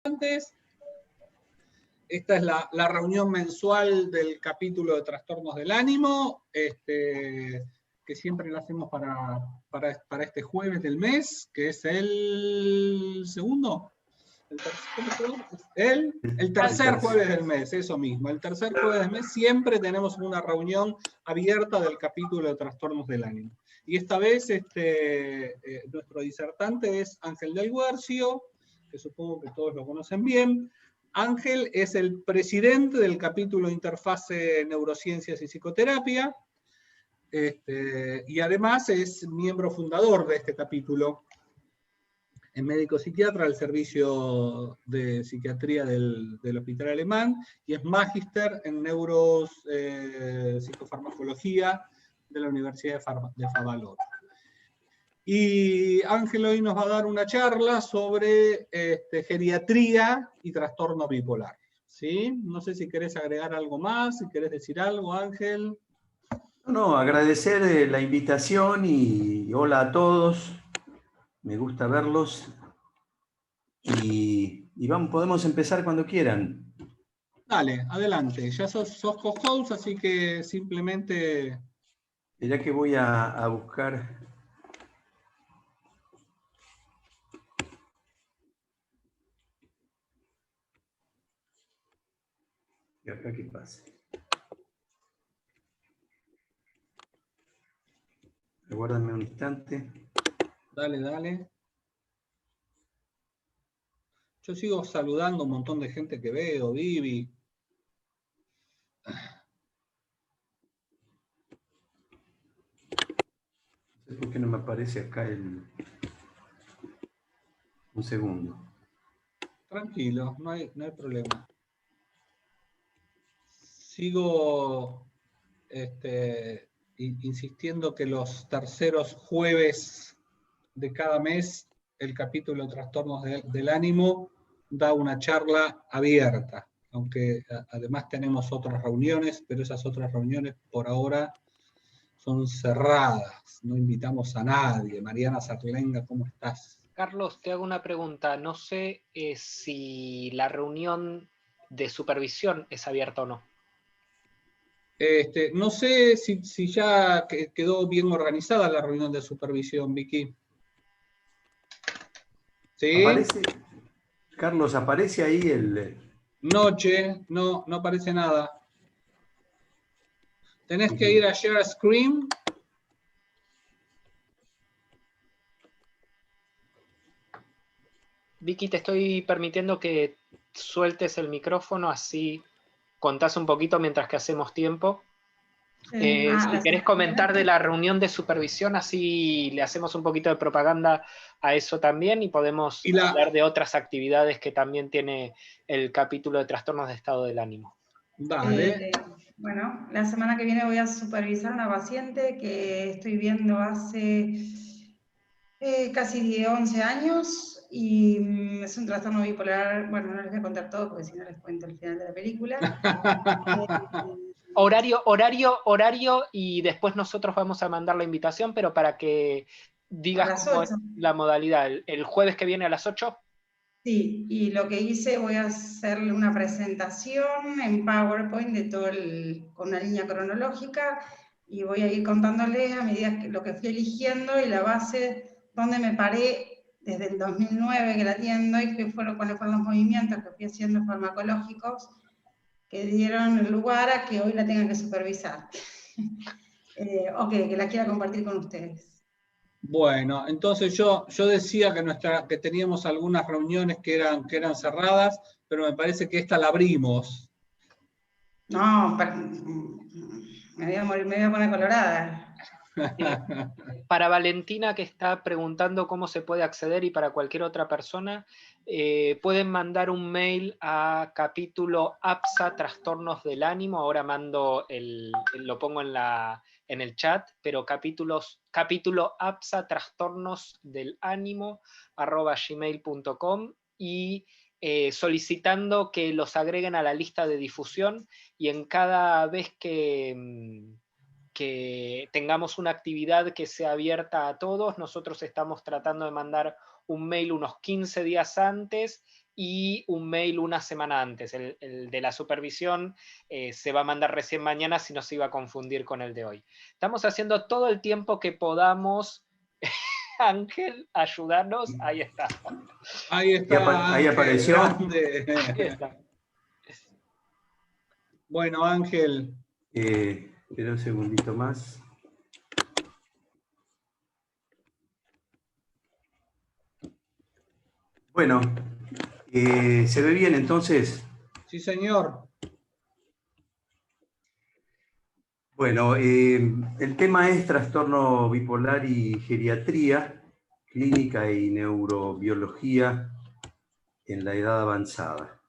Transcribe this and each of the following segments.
antes. Esta es la reunión mensual del capítulo de trastornos del ánimo, que siempre la hacemos para este jueves del mes, que es el segundo. El tercer jueves del mes, eso mismo. El tercer jueves del mes siempre tenemos una reunión abierta del capítulo de trastornos del ánimo. Y esta vez nuestro disertante es Ángel del Guercio, que supongo que todos lo conocen bien. Ángel es el presidente del capítulo de Interfase Neurociencias y Psicoterapia, y además es miembro fundador de este capítulo. Es médico psiquiatra del Servicio de Psiquiatría del Hospital Alemán y es magíster en neuropsicofarmacología de la Universidad de Favaloro. Y Ángel hoy nos va a dar una charla sobre geriatría y trastorno bipolar. ¿Sí? No sé si querés agregar algo más, si querés decir algo, Ángel. No, agradecer la invitación y hola a todos. Me gusta verlos. Y vamos, podemos empezar cuando quieran. Dale, adelante. Ya sos co-host, así que simplemente... Ya que voy a buscar... ¿Y acá qué pasa? Aguárdame un instante. Dale, dale. Yo sigo saludando a un montón de gente que veo, Vivi. No sé por qué no me aparece acá el... Un segundo. Tranquilo, no hay problema. Sigo insistiendo que los terceros jueves de cada mes el capítulo de trastornos del ánimo da una charla abierta, aunque además tenemos otras reuniones, pero esas otras reuniones por ahora son cerradas, no invitamos a nadie. Mariana Sarlenga, ¿cómo estás? Carlos, te hago una pregunta. No sé si la reunión de supervisión es abierta o no. No sé si ya quedó bien organizada la reunión de supervisión, Vicky. ¿Sí? ¿Aparece? Carlos, ¿aparece ahí el...? Noche, no aparece nada. Tenés que ir a Share Screen. Vicky, te estoy permitiendo que sueltes el micrófono, así contás un poquito mientras que hacemos tiempo. Si querés comentar de la reunión de supervisión, así le hacemos un poquito de propaganda a eso también y podemos hablar de otras actividades que también tiene el capítulo de trastornos de estado del ánimo. Dale. Bueno, la semana que viene voy a supervisar a una paciente que estoy viendo hace casi 11 años y es un trastorno bipolar. Bueno, no les voy a contar todo porque si no les cuento el final de la película. Horario, y después nosotros vamos a mandar la invitación, pero para que digas cómo es la modalidad. ¿El jueves que viene a las 8? Sí, y lo que hice, voy a hacerle una presentación en PowerPoint de todo con una línea cronológica y voy a ir contándole a medida que lo que fui eligiendo y la base donde me paré desde el 2009 que la atiendo y cuáles fueron los movimientos que fui haciendo farmacológicos que dieron lugar a que hoy la tengan que supervisar o que la quiera compartir con ustedes. Bueno, entonces yo decía que teníamos algunas reuniones que eran cerradas, pero me parece que esta la abrimos. No, me voy a poner colorada. Sí. Para Valentina, que está preguntando cómo se puede acceder, y para cualquier otra persona, pueden mandar un mail a capítulo APSA Trastornos del Ánimo. Ahora lo pongo en el chat, pero capítulo APSA Trastornos del Ánimo @gmail.com y solicitando que los agreguen a la lista de difusión, y en cada vez que tengamos una actividad que sea abierta a todos, nosotros estamos tratando de mandar un mail unos 15 días antes y un mail una semana antes. El de la supervisión se va a mandar recién mañana, si no se iba a confundir con el de hoy. Estamos haciendo todo el tiempo que podamos. Ángel, ayúdanos. Ahí está. Ahí está, ahí Ángel, apareció. grande. Ahí está. Bueno, Ángel. Espera un segundito más. Bueno, ¿se ve bien entonces? Sí, señor. Bueno, el tema es trastorno bipolar y geriatría, clínica y neurobiología en la edad avanzada.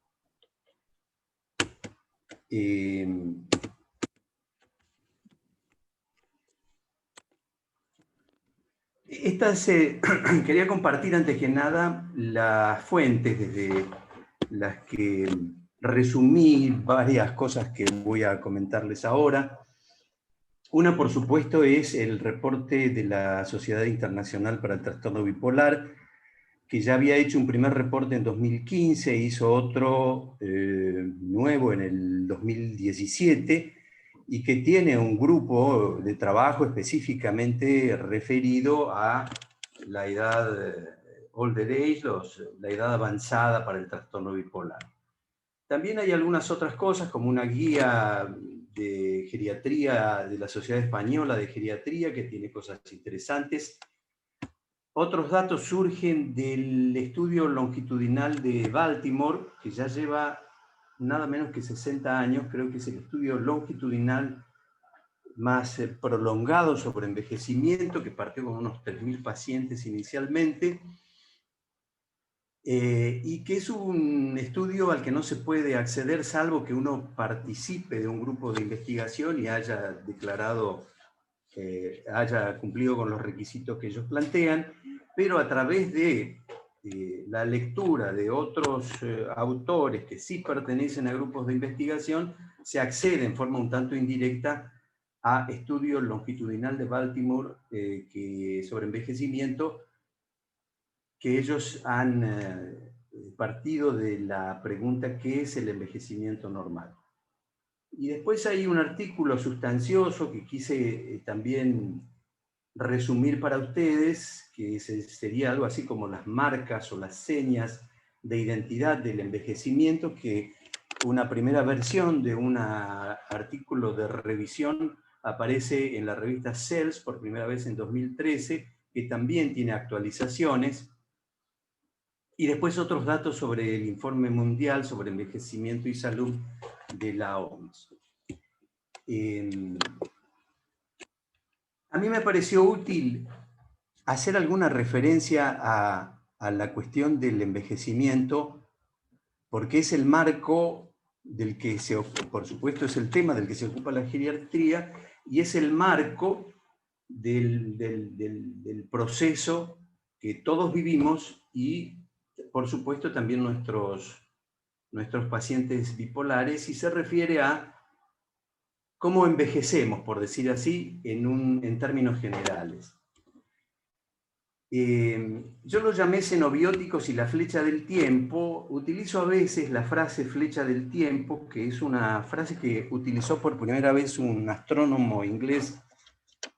Quería compartir antes que nada las fuentes desde las que resumí varias cosas que voy a comentarles ahora. Una, por supuesto, es el reporte de la Sociedad Internacional para el Trastorno Bipolar, que ya había hecho un primer reporte en 2015, hizo otro nuevo en el 2017, y que tiene un grupo de trabajo específicamente referido a la edad older age, la edad avanzada para el trastorno bipolar. También hay algunas otras cosas, como una guía de geriatría de la Sociedad Española de Geriatría, que tiene cosas interesantes. Otros datos surgen del estudio longitudinal de Baltimore, que ya lleva nada menos que 60 años, creo que es el estudio longitudinal más prolongado sobre envejecimiento, que partió con unos 3.000 pacientes inicialmente, y que es un estudio al que no se puede acceder salvo que uno participe de un grupo de investigación y haya declarado, haya cumplido con los requisitos que ellos plantean, pero a través de la lectura de otros autores que sí pertenecen a grupos de investigación, se accede en forma un tanto indirecta a estudio longitudinal de Baltimore sobre envejecimiento, que ellos han partido de la pregunta ¿qué es el envejecimiento normal? Y después hay un artículo sustancioso que quise también resumir para ustedes, que sería algo así como las marcas o las señas de identidad del envejecimiento, que una primera versión de un artículo de revisión aparece en la revista Cells por primera vez en 2013, que también tiene actualizaciones. Y después otros datos sobre el informe mundial sobre envejecimiento y salud de la OMS. A mí me pareció útil hacer alguna referencia a la cuestión del envejecimiento, porque es el marco del que por supuesto es el tema del que se ocupa la geriatría, y es el marco del proceso que todos vivimos y por supuesto también nuestros pacientes bipolares, y se refiere a cómo envejecemos, por decir así, en términos generales. Yo lo llamé xenobióticos y la flecha del tiempo. Utilizo a veces la frase flecha del tiempo, que es una frase que utilizó por primera vez un astrónomo inglés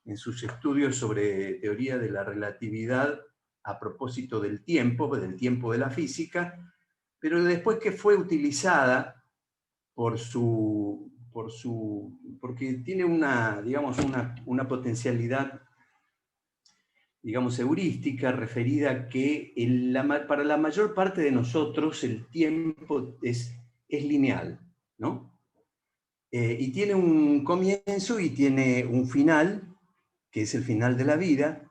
en sus estudios sobre teoría de la relatividad a propósito del tiempo de la física, pero después que fue utilizada porque tiene una potencialidad, digamos, heurística, referida a que para la mayor parte de nosotros el tiempo es lineal, ¿no? Y tiene un comienzo y tiene un final, que es el final de la vida.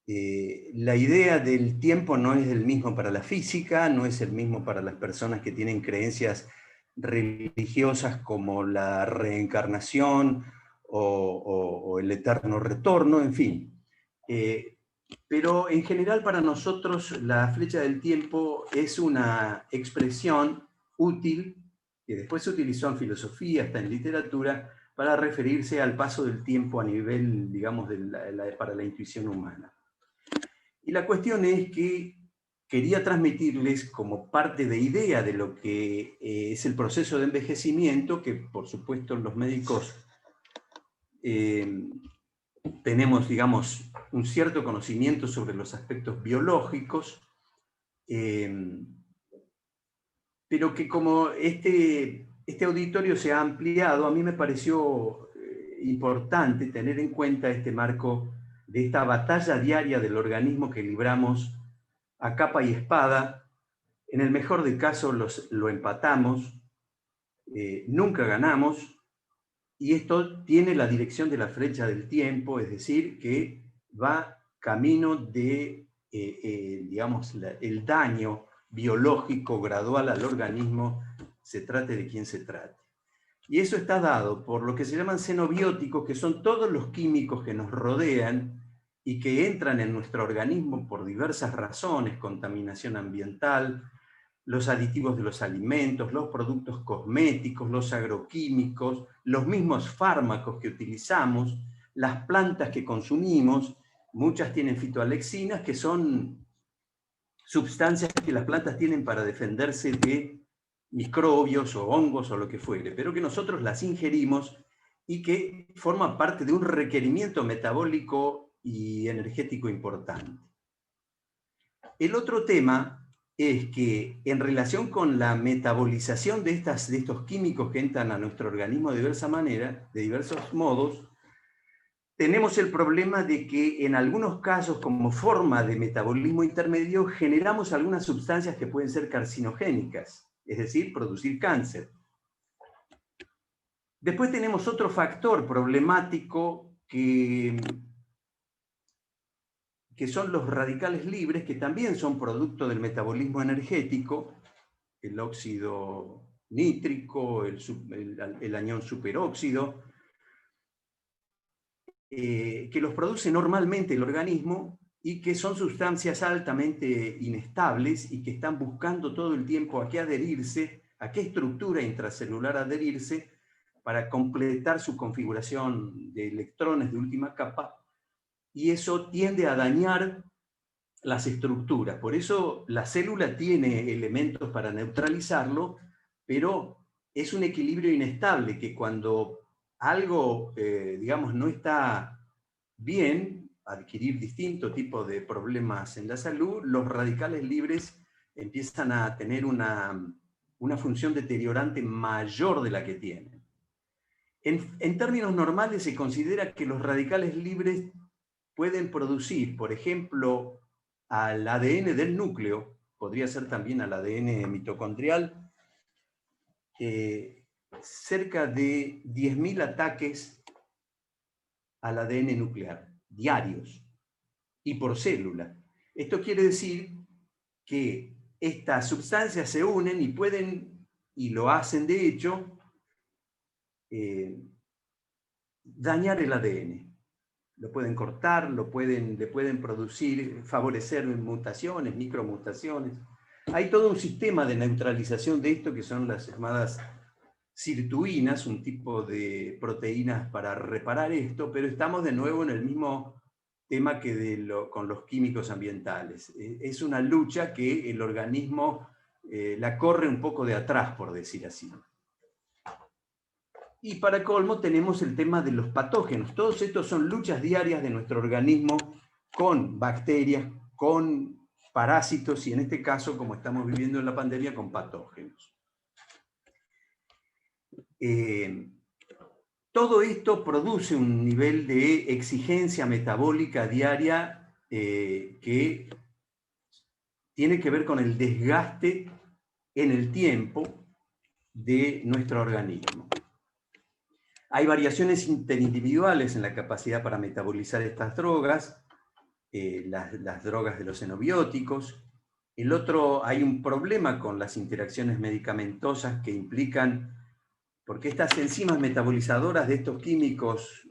La idea del tiempo no es el mismo para la física, no es el mismo para las personas que tienen creencias religiosas como la reencarnación o el eterno retorno, en fin. Pero en general para nosotros la flecha del tiempo es una expresión útil que después se utilizó en filosofía, hasta en literatura, para referirse al paso del tiempo a nivel, digamos, para la intuición humana. Y la cuestión es que quería transmitirles como parte de idea de lo que es el proceso de envejecimiento, que por supuesto los médicos tenemos, digamos, un cierto conocimiento sobre los aspectos biológicos, pero que como este auditorio se ha ampliado, a mí me pareció importante tener en cuenta este marco de esta batalla diaria del organismo que libramos a capa y espada. En el mejor de casos lo empatamos, nunca ganamos, y esto tiene la dirección de la flecha del tiempo, es decir, que va camino de, digamos, el daño biológico gradual al organismo, se trate de quien se trate. Y eso está dado por lo que se llaman xenobióticos, que son todos los químicos que nos rodean y que entran en nuestro organismo por diversas razones: contaminación ambiental, los aditivos de los alimentos, los productos cosméticos, los agroquímicos, los mismos fármacos que utilizamos, las plantas que consumimos. Muchas tienen fitoalexinas, que son sustancias que las plantas tienen para defenderse de microbios o hongos o lo que fuere, pero que nosotros las ingerimos y que forman parte de un requerimiento metabólico y energético importante. El otro tema es que en relación con la metabolización de estos químicos que entran a nuestro organismo de diversa manera, de diversos modos, tenemos el problema de que en algunos casos, como forma de metabolismo intermedio, generamos algunas sustancias que pueden ser carcinogénicas, es decir, producir cáncer. Después tenemos otro factor problemático que son los radicales libres, que también son producto del metabolismo energético, el óxido nítrico, el anión superóxido, que los produce normalmente el organismo y que son sustancias altamente inestables y que están buscando todo el tiempo a qué adherirse, a qué estructura intracelular adherirse para completar su configuración de electrones de última capa, y eso tiende a dañar las estructuras. Por eso la célula tiene elementos para neutralizarlo, pero es un equilibrio inestable que cuando algo, digamos, no está bien, adquirir distinto tipo de problemas en la salud, los radicales libres empiezan a tener una función deteriorante mayor de la que tienen. En términos normales se considera que los radicales libres pueden producir, por ejemplo, al ADN del núcleo, podría ser también al ADN mitocondrial, cerca de 10.000 ataques al ADN nuclear, diarios, y por célula. Esto quiere decir que estas sustancias se unen y pueden, y lo hacen de hecho, dañar el ADN. Lo pueden cortar, le pueden producir, favorecer mutaciones, micromutaciones. Hay todo un sistema de neutralización de esto que son las llamadas sirtuinas, un tipo de proteínas para reparar esto, pero estamos de nuevo en el mismo tema que con los químicos ambientales. Es una lucha que el organismo la corre un poco de atrás, por decir así. Y para colmo tenemos el tema de los patógenos. Todos estos son luchas diarias de nuestro organismo con bacterias, con parásitos y en este caso, como estamos viviendo en la pandemia, con patógenos. Todo esto produce un nivel de exigencia metabólica diaria que tiene que ver con el desgaste en el tiempo de nuestro organismo. Hay variaciones interindividuales en la capacidad para metabolizar estas drogas, las drogas de los xenobióticos. Hay un problema con las interacciones medicamentosas que implican, porque estas enzimas metabolizadoras de estos químicos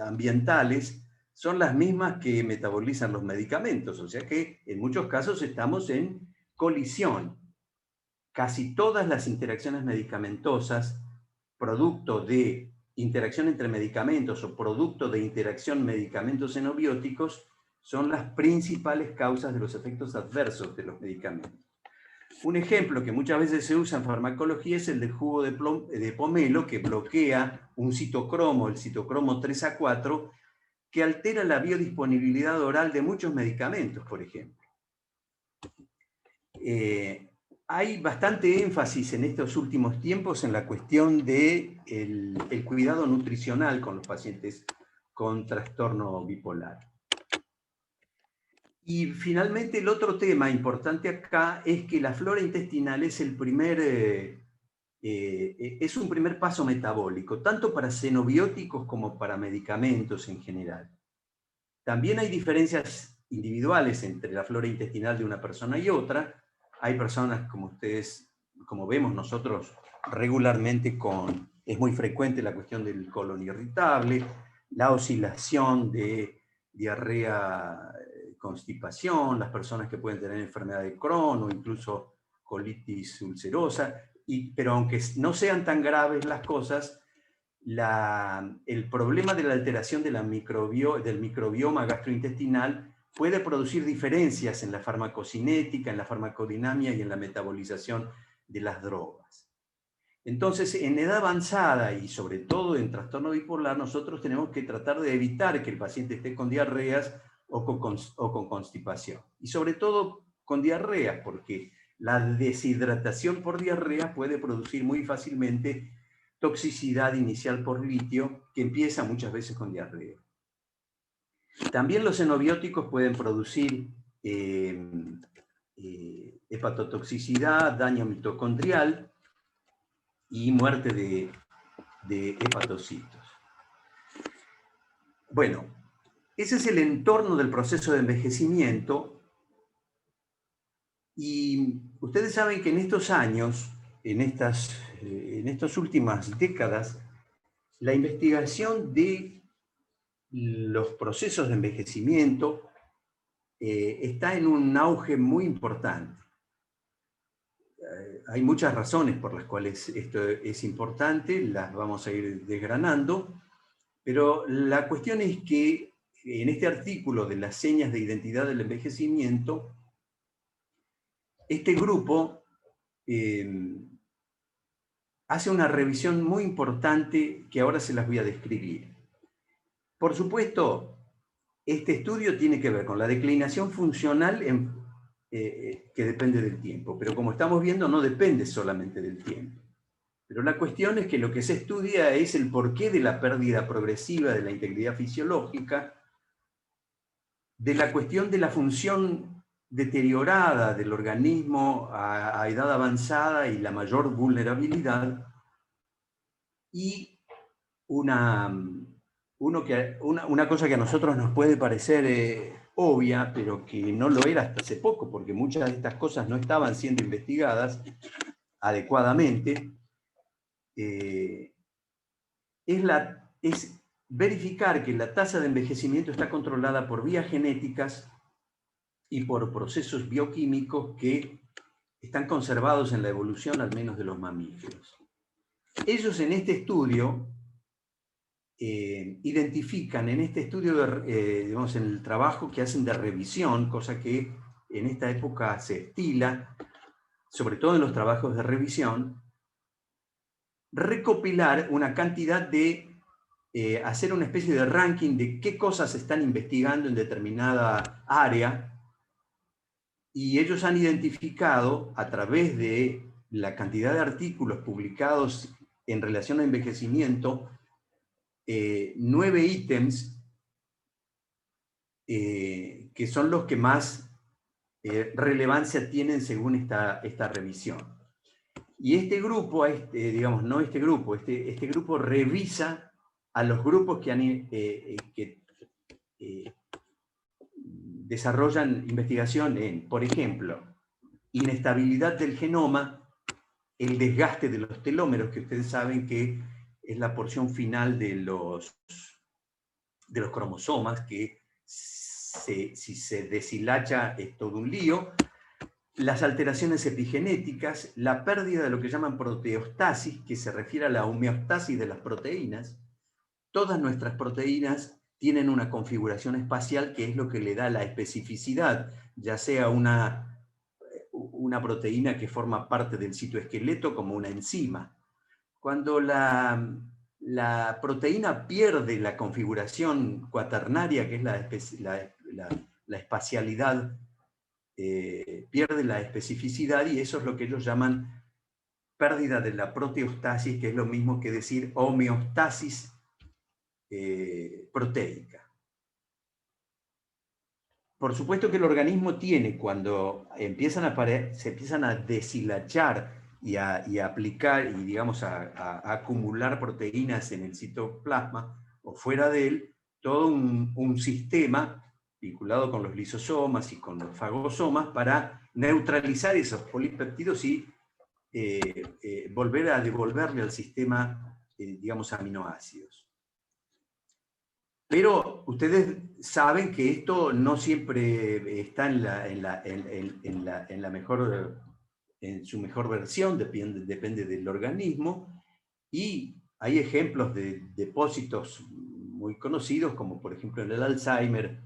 ambientales son las mismas que metabolizan los medicamentos, o sea que en muchos casos estamos en colisión. Casi todas las interacciones medicamentosas, producto de interacción entre medicamentos o producto de interacción medicamentos xenobióticos, son las principales causas de los efectos adversos de los medicamentos. Un ejemplo que muchas veces se usa en farmacología es el del jugo de pomelo, que bloquea un citocromo, el citocromo 3A4, que altera la biodisponibilidad oral de muchos medicamentos, por ejemplo. Hay bastante énfasis en estos últimos tiempos en la cuestión del el cuidado nutricional con los pacientes con trastorno bipolar. Y finalmente el otro tema importante acá es que la flora intestinal es el es un primer paso metabólico, tanto para xenobióticos como para medicamentos en general. También hay diferencias individuales entre la flora intestinal de una persona y otra. Hay personas, como ustedes, como vemos nosotros regularmente, es muy frecuente la cuestión del colon irritable, la oscilación de diarrea, constipación, las personas que pueden tener enfermedad de Crohn o incluso colitis ulcerosa, pero aunque no sean tan graves las cosas, el problema de la alteración de del microbioma gastrointestinal puede producir diferencias en la farmacocinética, en la farmacodinamia y en la metabolización de las drogas. Entonces, en edad avanzada y sobre todo en trastorno bipolar, nosotros tenemos que tratar de evitar que el paciente esté con diarreas o con constipación. Y sobre todo con diarreas, porque la deshidratación por diarrea puede producir muy fácilmente toxicidad inicial por litio, que empieza muchas veces con diarrea. También los xenobióticos pueden producir hepatotoxicidad, daño mitocondrial y muerte de hepatocitos. Bueno, ese es el entorno del proceso de envejecimiento, y ustedes saben que en estos años, en estas últimas décadas, la investigación de los procesos de envejecimiento está en un auge muy importante. Hay muchas razones por las cuales esto es importante, las vamos a ir desgranando, pero la cuestión es que en este artículo de las señas de identidad del envejecimiento, este grupo hace una revisión muy importante que ahora se las voy a describir. Por supuesto, este estudio tiene que ver con la declinación funcional que depende del tiempo, pero como estamos viendo no depende solamente del tiempo. Pero la cuestión es que lo que se estudia es el porqué de la pérdida progresiva de la integridad fisiológica, de la cuestión de la función deteriorada del organismo a edad avanzada y la mayor vulnerabilidad, y una cosa que a nosotros nos puede parecer obvia, pero que no lo era hasta hace poco, porque muchas de estas cosas no estaban siendo investigadas adecuadamente, es verificar que la tasa de envejecimiento está controlada por vías genéticas y por procesos bioquímicos que están conservados en la evolución, al menos de los mamíferos. Ellos en este estudio identifican, en este estudio, digamos, en el trabajo que hacen de revisión, cosa que en esta época se estila, sobre todo en los trabajos de revisión, recopilar una cantidad de, hacer una especie de ranking de qué cosas se están investigando en determinada área, y ellos han identificado a través de la cantidad de artículos publicados en relación a envejecimiento, 9 ítems que son los que más relevancia tienen según esta revisión. Y este grupo, digamos, no este grupo revisa a los grupos que desarrollan investigación en, por ejemplo, inestabilidad del genoma, el desgaste de los telómeros, que ustedes saben que es la porción final de los cromosomas, que si se deshilacha es todo un lío, las alteraciones epigenéticas, la pérdida de lo que llaman proteostasis, que se refiere a la homeostasis de las proteínas. Todas nuestras proteínas tienen una configuración espacial que es lo que le da la especificidad, ya sea una proteína que forma parte del citoesqueleto como una enzima. Cuando la proteína pierde la configuración cuaternaria, que es la espacialidad, pierde la especificidad, y eso es lo que ellos llaman pérdida de la proteostasis, que es lo mismo que decir homeostasis proteica. Por supuesto que el organismo tiene, cuando se empiezan a deshilachar y a aplicar y, digamos, a acumular proteínas en el citoplasma o fuera de él, todo un sistema vinculado con los lisosomas y con los fagosomas para neutralizar esos polipéptidos y volver a devolverle al sistema, digamos, aminoácidos. Pero ustedes saben que esto no siempre está en su mejor versión, depende del organismo, y hay ejemplos de depósitos muy conocidos, como por ejemplo en el Alzheimer,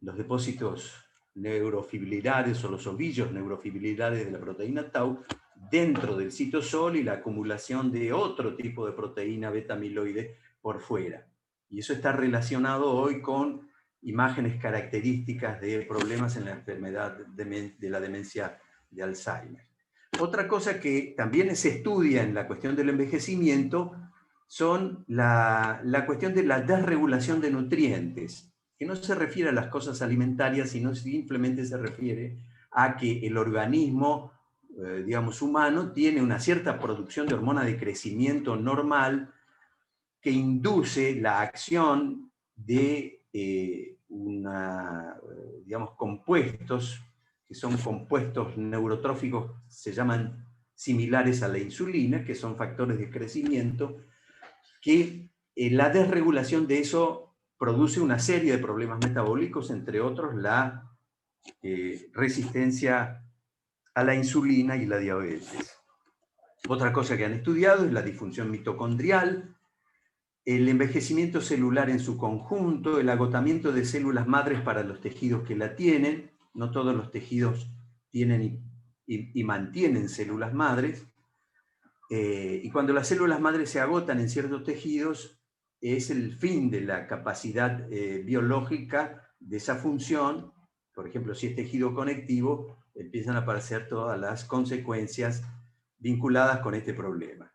los depósitos neurofibrilares o los ovillos neurofibrilares de la proteína tau dentro del citosol y la acumulación de otro tipo de proteína beta-amiloide por fuera. Y eso está relacionado hoy con imágenes características de problemas en la enfermedad de la demencia de Alzheimer. Otra cosa que también se estudia en la cuestión del envejecimiento son la cuestión de la desregulación de nutrientes, que no se refiere a las cosas alimentarias, sino simplemente se refiere a que el organismo, digamos, humano, tiene una cierta producción de hormona de crecimiento normal, que induce la acción de digamos, compuestos, que son compuestos neurotróficos, se llaman similares a la insulina, que son factores de crecimiento, que la desregulación de eso produce una serie de problemas metabólicos, entre otros la resistencia a la insulina y la diabetes. Otra cosa que han estudiado es la disfunción mitocondrial, el envejecimiento celular en su conjunto, el agotamiento de células madres para los tejidos que la tienen. No todos los tejidos tienen y mantienen células madres. Y cuando las células madres se agotan en ciertos tejidos, es el fin de la capacidad biológica de esa función. Por ejemplo, si es tejido conectivo, empiezan a aparecer todas las consecuencias vinculadas con este problema.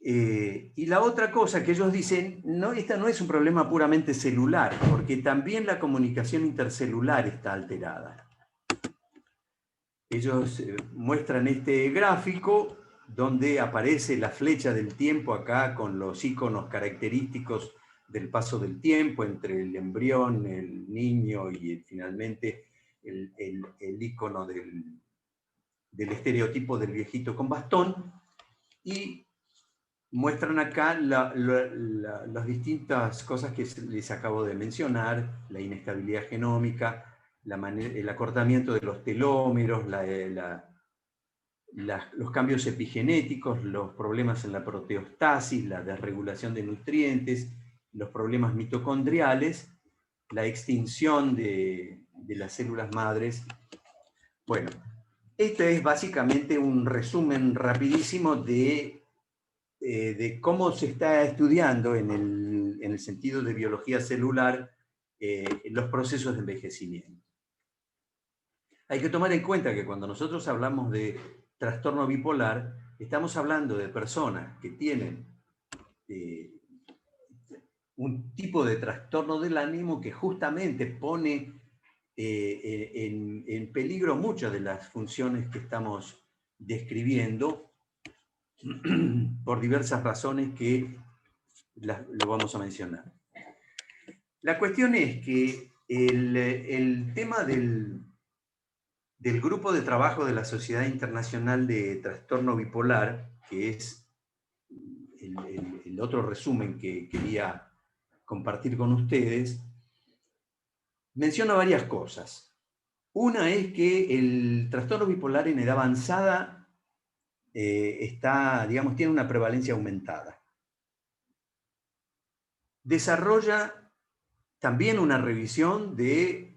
Y la otra cosa que ellos dicen, no, esta no es un problema puramente celular, porque también la comunicación intercelular está alterada. Ellos muestran este gráfico donde aparece la flecha del tiempo acá con los iconos característicos del paso del tiempo entre el embrión, el niño y finalmente el icono del estereotipo del viejito con bastón, y muestran acá las distintas cosas que les acabo de mencionar: la inestabilidad genómica, el acortamiento de los telómeros, los cambios epigenéticos, los problemas en la proteostasis, la desregulación de nutrientes, los problemas mitocondriales, la extinción de las células madres. Bueno, este es básicamente un resumen rapidísimo de cómo se está estudiando en el sentido de biología celular los procesos de envejecimiento. Hay que tomar en cuenta que cuando nosotros hablamos de trastorno bipolar, estamos hablando de personas que tienen un tipo de trastorno del ánimo que justamente pone en peligro muchas de las funciones que estamos describiendo, por diversas razones que lo vamos a mencionar. La cuestión es que el tema del grupo de trabajo de la Sociedad Internacional de Trastorno Bipolar, que es el otro resumen que quería compartir con ustedes, menciona varias cosas. Una es que el trastorno bipolar en edad avanzada tiene una prevalencia aumentada. Desarrolla También una revisión de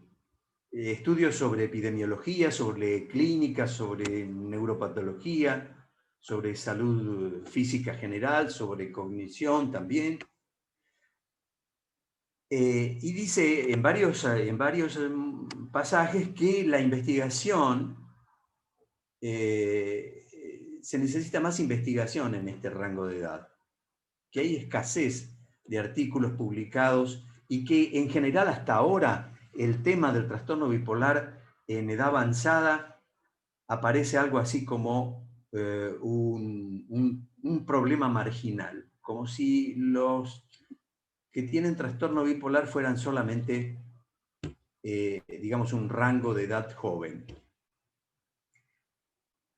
estudios sobre epidemiología, sobre clínica, sobre neuropatología, sobre salud física general, sobre cognición también. Y dice en varios pasajes que la investigación, se necesita más investigación en este rango de edad, que hay escasez de artículos publicados y que en general hasta ahora el tema del trastorno bipolar en edad avanzada aparece algo así como un problema marginal, como si los que tienen trastorno bipolar fueran solamente, digamos, un rango de edad joven.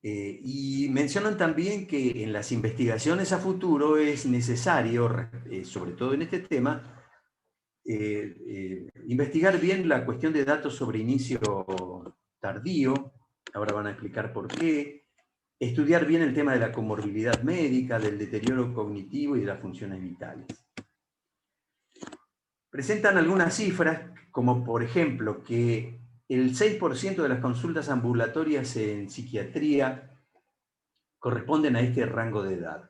Y mencionan también que en las investigaciones a futuro es necesario, sobre todo en este tema, investigar bien la cuestión de datos sobre inicio tardío, ahora van a explicar por qué, estudiar bien el tema de la comorbilidad médica, del deterioro cognitivo y de las funciones vitales. Presentan algunas cifras, como por ejemplo que el 6% de las consultas ambulatorias en psiquiatría corresponden a este rango de edad.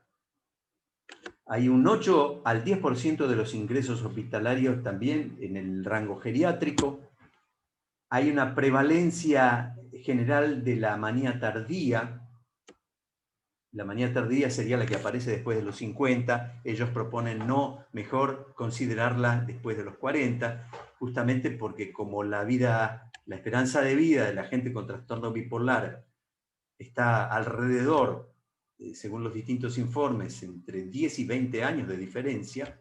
Hay un 8 al 10% de los ingresos hospitalarios también en el rango geriátrico. Hay una prevalencia general de la manía tardía. La manía tardía sería la que aparece después de los 50. Ellos proponen no, mejor considerarla después de los 40, justamente porque como la esperanza de vida de la gente con trastorno bipolar está alrededor, según los distintos informes, entre 10 y 20 años de diferencia,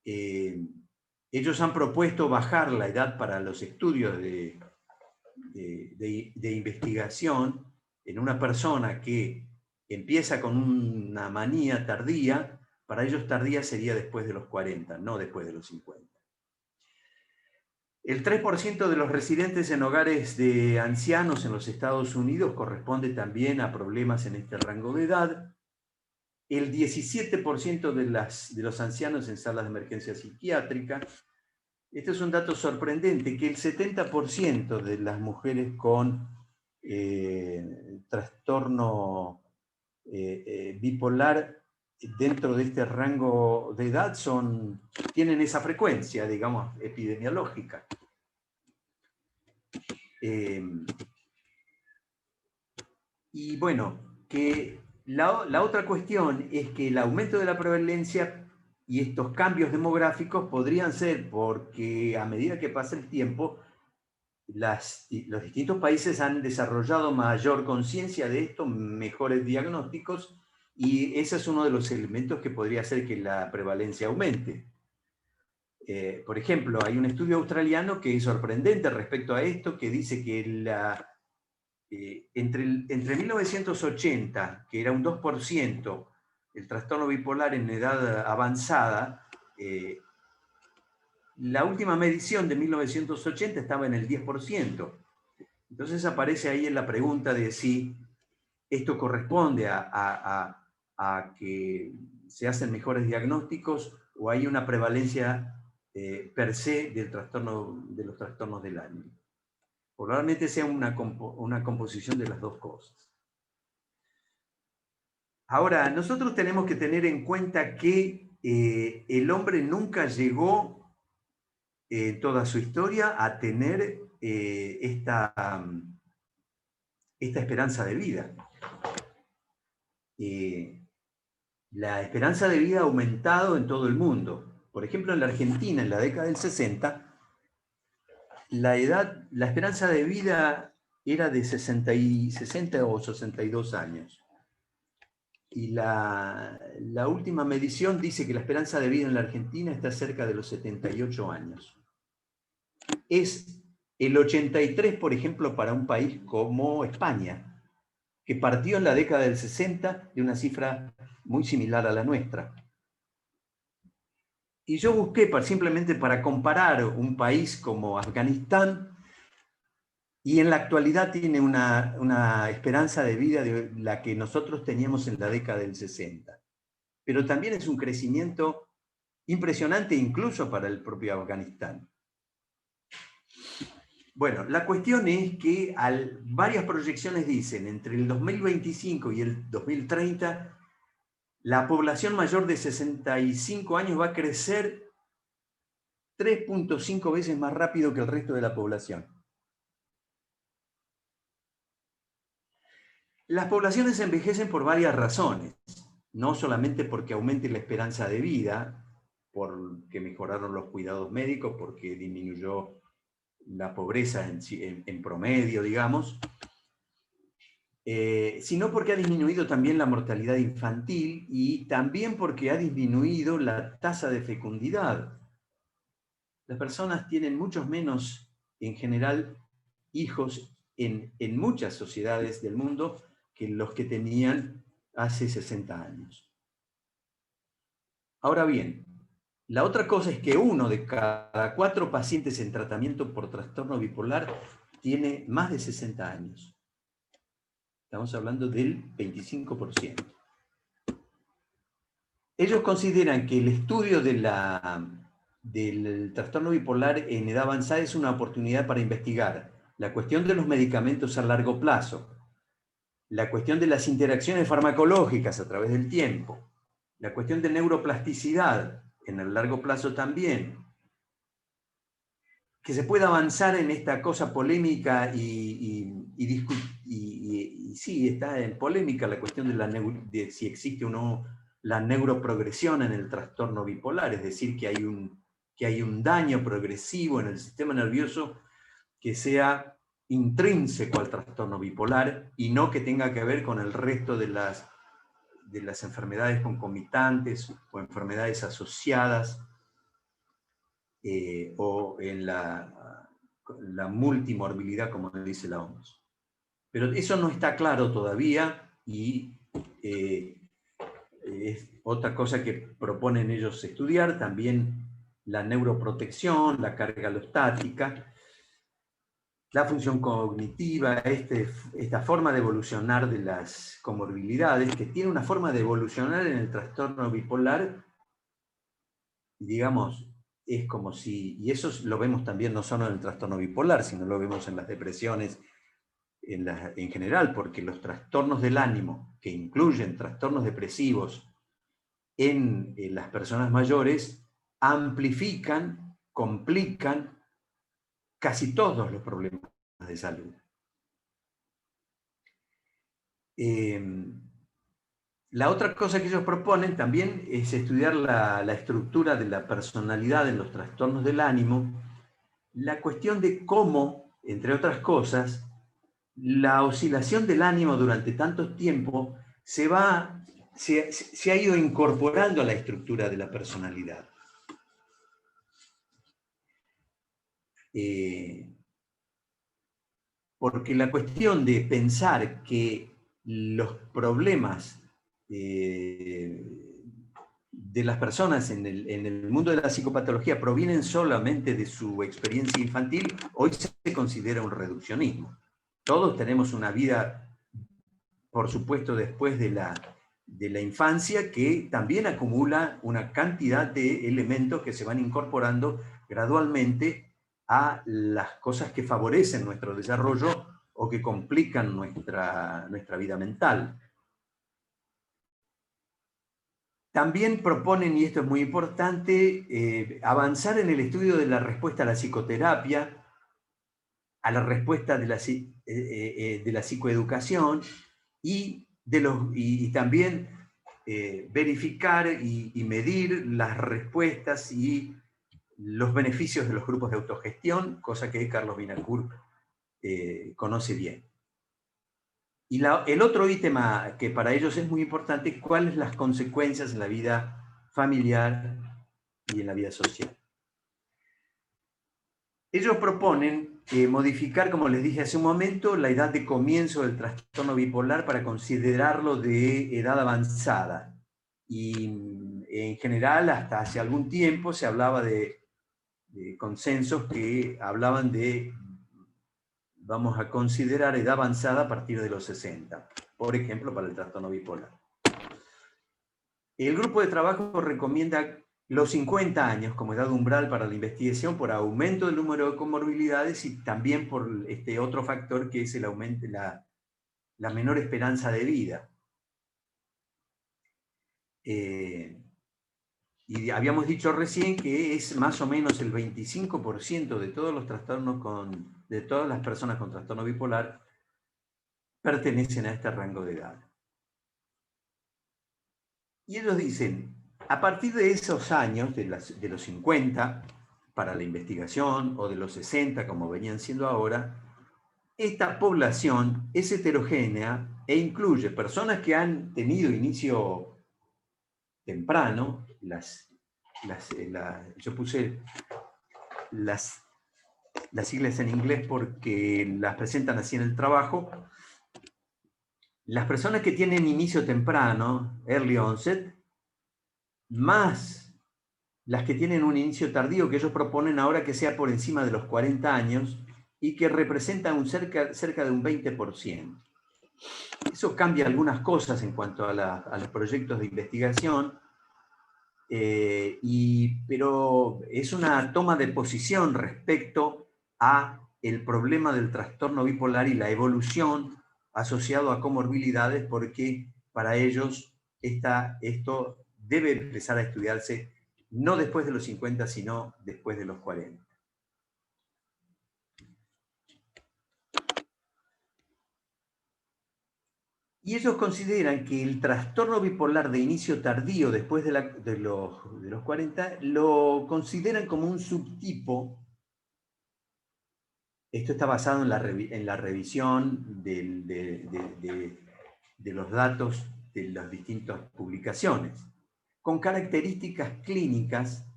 ellos han propuesto bajar la edad para los estudios de investigación en una persona que empieza con una manía tardía. Para ellos tardía sería después de los 40, no después de los 50. El 3% de los residentes en hogares de ancianos en los Estados Unidos corresponde también a problemas en este rango de edad. El 17% de los ancianos en salas de emergencia psiquiátrica. Este es un dato sorprendente, que el 70% de las mujeres con trastorno bipolar dentro de este rango de edad tienen esa frecuencia, digamos, epidemiológica. Y bueno, que la otra cuestión es que el aumento de la prevalencia y estos cambios demográficos podrían ser porque a medida que pasa el tiempo, los distintos países han desarrollado mayor conciencia de esto, mejores diagnósticos, y ese es uno de los elementos que podría hacer que la prevalencia aumente. Por ejemplo, hay un estudio australiano que es sorprendente respecto a esto, que dice que entre 1980, que era un 2%, el trastorno bipolar en edad avanzada, la última medición de 1980 estaba en el 10%. Entonces aparece ahí en la pregunta de si esto corresponde a que se hacen mejores diagnósticos o hay una prevalencia per se de los trastornos del ánimo. Probablemente sea una composición de las dos cosas. Ahora, nosotros tenemos que tener en cuenta que el hombre nunca llegó en toda su historia a tener esta esperanza de vida. La esperanza de vida ha aumentado en todo el mundo. Por ejemplo, en la Argentina, en la década del 60, la esperanza de vida era de 60 o 62 años. Y la última medición dice que la esperanza de vida en la Argentina está cerca de los 78 años. Es el 83, por ejemplo, para un país como España, que partió en la década del 60 de una cifra muy similar a la nuestra. Y yo busqué simplemente para comparar un país como Afganistán, y en la actualidad tiene una esperanza de vida de la que nosotros teníamos en la década del 60. Pero también es un crecimiento impresionante incluso para el propio Afganistán. Bueno, la cuestión es que varias proyecciones dicen, entre el 2025 y el 2030, la población mayor de 65 años va a crecer 3.5 veces más rápido que el resto de la población. Las poblaciones envejecen por varias razones, no solamente porque aumente la esperanza de vida, porque mejoraron los cuidados médicos, porque disminuyó la pobreza en promedio, digamos, sino porque ha disminuido también la mortalidad infantil y también porque ha disminuido la tasa de fecundidad. Las personas tienen muchos menos, en general, hijos en muchas sociedades del mundo que los que tenían hace 60 años. Ahora bien, la otra cosa es que 1 de cada 4 pacientes en tratamiento por trastorno bipolar tiene más de 60 años. Estamos hablando del 25%. Ellos consideran que el estudio del trastorno bipolar en edad avanzada es una oportunidad para investigar la cuestión de los medicamentos a largo plazo, la cuestión de las interacciones farmacológicas a través del tiempo, la cuestión de neuroplasticidad en el largo plazo también, que se pueda avanzar en esta cosa polémica y sí, está en polémica la cuestión de si existe o no la neuroprogresión en el trastorno bipolar, es decir, que hay un daño progresivo en el sistema nervioso que sea intrínseco al trastorno bipolar y no que tenga que ver con el resto de las enfermedades concomitantes o enfermedades asociadas o en la multimorbilidad, como dice la OMS. Pero eso no está claro todavía y es otra cosa que proponen ellos estudiar, también la neuroprotección, la carga alostática, la función cognitiva, esta forma de evolucionar de las comorbilidades, que tiene una forma de evolucionar en el trastorno bipolar, digamos, es como si, y eso lo vemos también no solo en el trastorno bipolar, sino lo vemos en las depresiones en general, porque los trastornos del ánimo, que incluyen trastornos depresivos en las personas mayores, amplifican, complican casi todos los problemas de salud. La otra cosa que ellos proponen también es estudiar la estructura de la personalidad en los trastornos del ánimo, la cuestión de cómo, entre otras cosas, la oscilación del ánimo durante tanto tiempo se ha ido incorporando a la estructura de la personalidad. Porque la cuestión de pensar que los problemas de las personas en el mundo de la psicopatología provienen solamente de su experiencia infantil, hoy se considera un reduccionismo. Todos tenemos una vida, por supuesto, después de la infancia, que también acumula una cantidad de elementos que se van incorporando gradualmente a las cosas que favorecen nuestro desarrollo o que complican nuestra vida mental. También proponen, y esto es muy importante, avanzar en el estudio de la respuesta a la psicoterapia, a la respuesta de la psicoeducación y también verificar y medir las respuestas y los beneficios de los grupos de autogestión, cosa que Carlos Vinacourt conoce bien. Y el otro ítem que para ellos es muy importante, cuáles son las consecuencias en la vida familiar y en la vida social. Ellos proponen modificar, como les dije hace un momento, la edad de comienzo del trastorno bipolar para considerarlo de edad avanzada. Y en general, hasta hace algún tiempo se hablaba de consensos que hablaban de, vamos a considerar edad avanzada a partir de los 60, por ejemplo, para el trastorno bipolar. El grupo de trabajo recomienda los 50 años como edad umbral para la investigación por aumento del número de comorbilidades y también por este otro factor que es el aumento, la menor esperanza de vida. Y habíamos dicho recién que es más o menos el 25% de todos los trastornos de todas las personas con trastorno bipolar pertenecen a este rango de edad. Y ellos dicen, a partir de esos años, de los 50 para la investigación, o de los 60 como venían siendo ahora, esta población es heterogénea e incluye personas que han tenido inicio temprano, yo puse las siglas en inglés porque las presentan así en el trabajo. Las personas que tienen inicio temprano, early onset, más las que tienen un inicio tardío, que ellos proponen ahora que sea por encima de los 40 años y que representan cerca de un 20%. Eso cambia algunas cosas en cuanto a los proyectos de investigación, pero es una toma de posición respecto a el problema del trastorno bipolar y la evolución asociado a comorbilidades, porque para ellos esto debe empezar a estudiarse no después de los 50, sino después de los 40. Y ellos consideran que el trastorno bipolar de inicio tardío después de los 40 lo consideran como un subtipo. Esto está basado en la revisión de los datos de las distintas publicaciones, con características clínicas.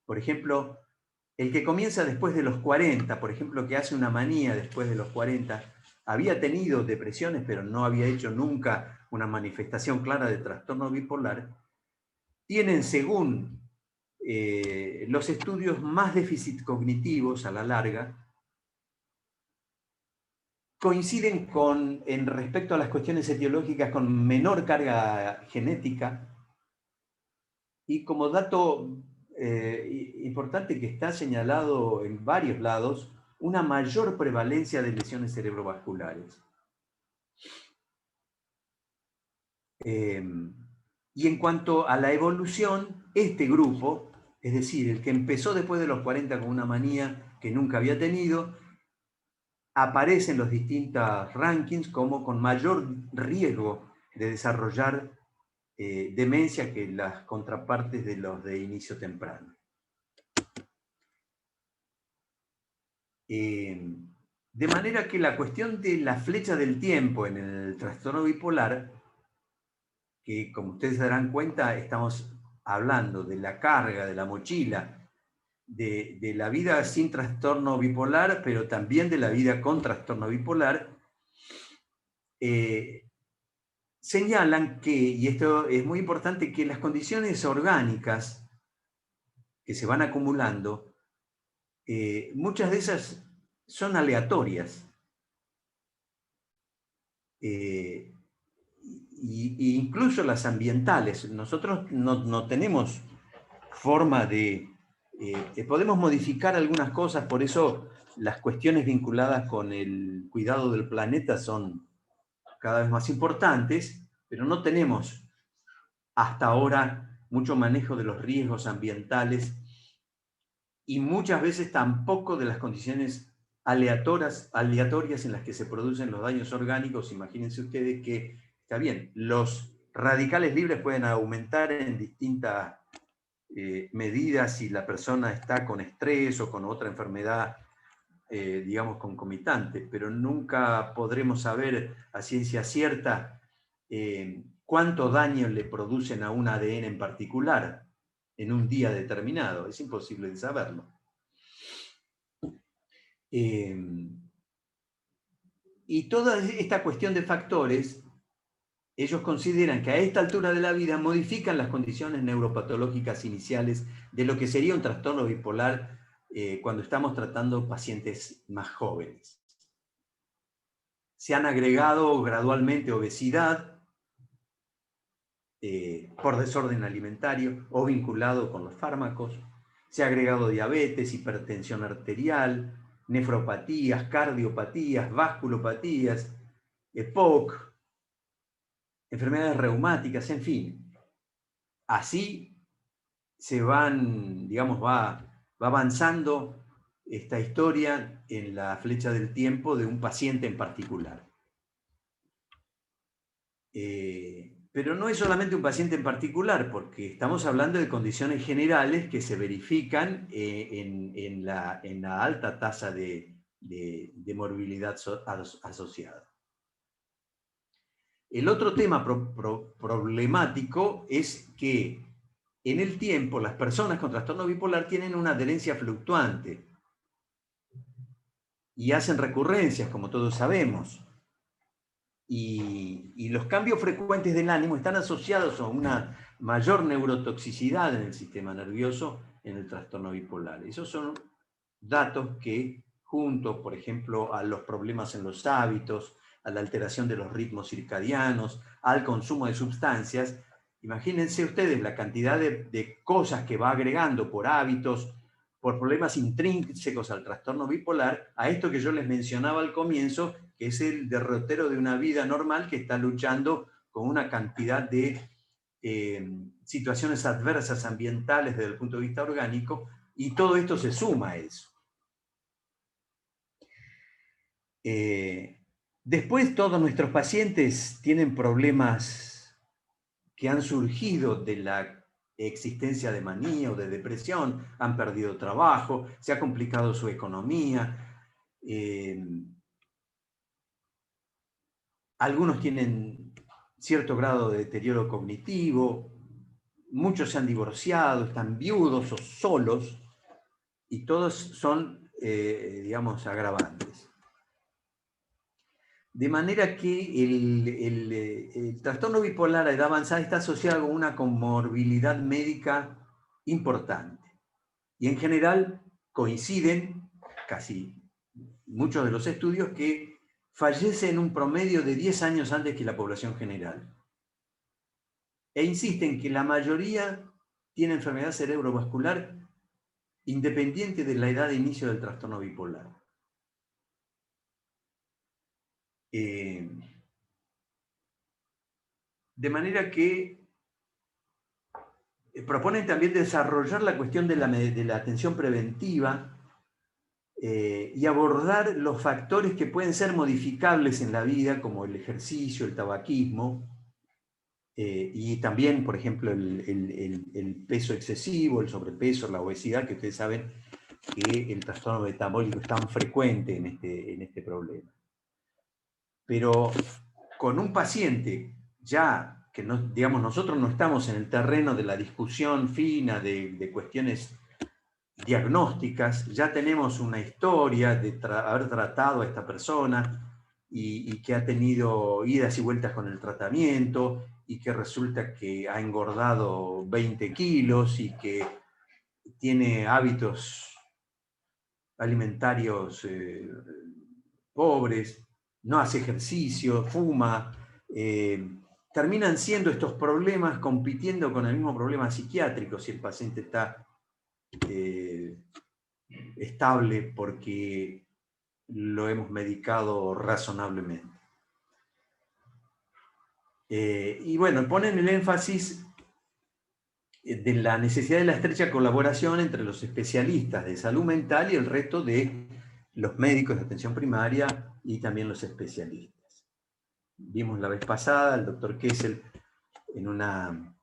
Por ejemplo, el que comienza después de los 40, por ejemplo, que hace una manía después de los 40, había tenido depresiones, pero no había hecho nunca una manifestación clara de trastorno bipolar, tienen, según los estudios, más déficit cognitivos a la larga, coinciden en respecto a las cuestiones etiológicas con menor carga genética, y como dato importante que está señalado en varios lados, una mayor prevalencia de lesiones cerebrovasculares. Y en cuanto a la evolución, este grupo, es decir, el que empezó después de los 40 con una manía que nunca había tenido, aparece en los distintos rankings como con mayor riesgo de desarrollar demencia que las contrapartes de los de inicio temprano. De manera que la cuestión de la flecha del tiempo en el trastorno bipolar, que como ustedes se darán cuenta, estamos hablando de la carga, de la mochila, de la vida sin trastorno bipolar, pero también de la vida con trastorno bipolar, señalan que, y esto es muy importante, que las condiciones orgánicas que se van acumulando, muchas de esas son aleatorias. Incluso las ambientales. Nosotros no tenemos forma de... podemos modificar algunas cosas, por eso las cuestiones vinculadas con el cuidado del planeta son cada vez más importantes, pero no tenemos hasta ahora mucho manejo de los riesgos ambientales y muchas veces tampoco de las condiciones aleatorias en las que se producen los daños orgánicos. Imagínense ustedes que, está bien, los radicales libres pueden aumentar en distintas medidas si la persona está con estrés o con otra enfermedad, digamos, concomitante, pero nunca podremos saber a ciencia cierta cuánto daño le producen a un ADN en particular en un día determinado. Es imposible de saberlo. Y toda esta cuestión de factores, ellos consideran que a esta altura de la vida modifican las condiciones neuropatológicas iniciales de lo que sería un trastorno bipolar cuando estamos tratando pacientes más jóvenes. Se han agregado gradualmente obesidad, por desorden alimentario o vinculado con los fármacos. Se ha agregado diabetes, hipertensión arterial, nefropatías, cardiopatías, vasculopatías, EPOC, enfermedades reumáticas, en fin. Así se van, digamos, va avanzando esta historia en la flecha del tiempo de un paciente en particular. Pero no es solamente un paciente en particular, porque estamos hablando de condiciones generales que se verifican en la alta tasa de morbilidad asociada. El otro tema problemático es que en el tiempo las personas con trastorno bipolar tienen una adherencia fluctuante y hacen recurrencias, como todos sabemos. Y los cambios frecuentes del ánimo están asociados a una mayor neurotoxicidad en el sistema nervioso en el trastorno bipolar. Esos son datos que, junto, por ejemplo, a los problemas en los hábitos, a la alteración de los ritmos circadianos, al consumo de sustancias, imagínense ustedes la cantidad de cosas que va agregando por hábitos, por problemas intrínsecos al trastorno bipolar, a esto que yo les mencionaba al comienzo, que es el derrotero de una vida normal que está luchando con una cantidad de situaciones adversas ambientales desde el punto de vista orgánico, y todo esto se suma a eso. Después, todos nuestros pacientes tienen problemas que han surgido de la existencia de manía o de depresión, han perdido trabajo, se ha complicado su economía, algunos tienen cierto grado de deterioro cognitivo, muchos se han divorciado, están viudos o solos, y todos son, digamos, agravantes. De manera que el trastorno bipolar a edad avanzada está asociado con una comorbilidad médica importante. Y en general coinciden casi muchos de los estudios que fallece en un promedio de 10 años antes que la población general. E insisten que la mayoría tiene enfermedad cerebrovascular independiente de la edad de inicio del trastorno bipolar. De manera que proponen también desarrollar la cuestión de la atención preventiva y abordar los factores que pueden ser modificables en la vida, como el ejercicio, el tabaquismo, y también, por ejemplo, el peso excesivo, el sobrepeso, la obesidad, que ustedes saben que el trastorno metabólico es tan frecuente en este problema. Pero con un paciente ya que no, digamos, nosotros no estamos en el terreno de la discusión fina de cuestiones diagnósticas, ya tenemos una historia de haber tratado a esta persona y que ha tenido idas y vueltas con el tratamiento y que resulta que ha engordado 20 kilos y que tiene hábitos alimentarios pobres, no hace ejercicio, fuma, terminan siendo estos problemas compitiendo con el mismo problema psiquiátrico si el paciente está estable porque lo hemos medicado razonablemente. Y bueno, ponen el énfasis de la necesidad de la estrecha colaboración entre los especialistas de salud mental y el resto de los médicos de atención primaria y también los especialistas. Vimos la vez pasada al doctor Kessel en una,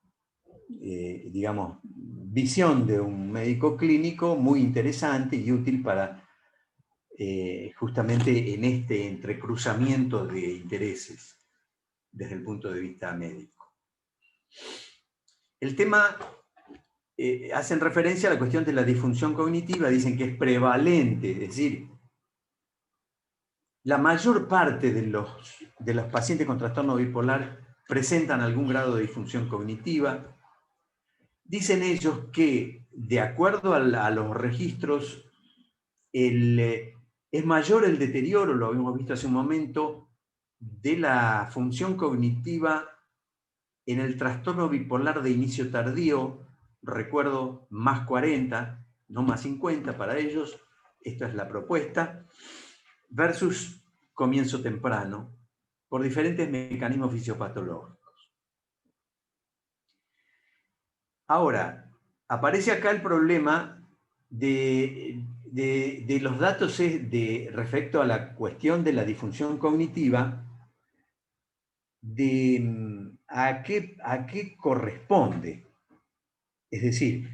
digamos, visión de un médico clínico muy interesante y útil para justamente en este entrecruzamiento de intereses desde el punto de vista médico. El tema, hacen referencia a la cuestión de la disfunción cognitiva, dicen que es prevalente, es decir, la mayor parte de los pacientes con trastorno bipolar presentan algún grado de disfunción cognitiva. Dicen ellos que, de acuerdo a los registros, es mayor el deterioro, lo habíamos visto hace un momento, de la función cognitiva En el trastorno bipolar de inicio tardío, recuerdo más 40, no más 50 para ellos, esta es la propuesta, versus comienzo temprano, por diferentes mecanismos fisiopatológicos. Ahora, aparece acá el problema de los datos respecto a la cuestión de la disfunción cognitiva, a qué corresponde. Es decir,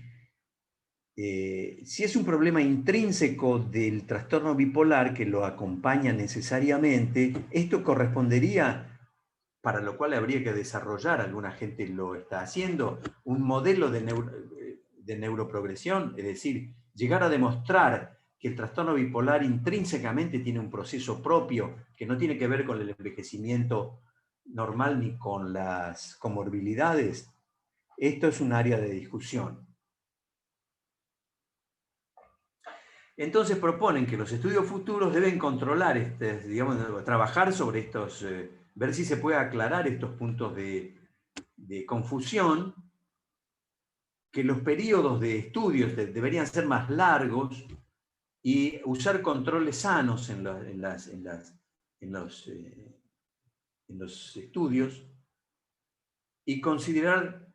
si es un problema intrínseco del trastorno bipolar que lo acompaña necesariamente, esto correspondería, para lo cual habría que desarrollar, alguna gente lo está haciendo, un modelo de neuroprogresión, es decir, llegar a demostrar que el trastorno bipolar intrínsecamente tiene un proceso propio que no tiene que ver con el envejecimiento normal ni con las comorbilidades. Esto es un área de discusión. Entonces proponen que los estudios futuros deben controlar, trabajar sobre estos, ver si se puede aclarar estos puntos de confusión, que los periodos de estudios deberían ser más largos y usar controles sanos en los estudios y considerar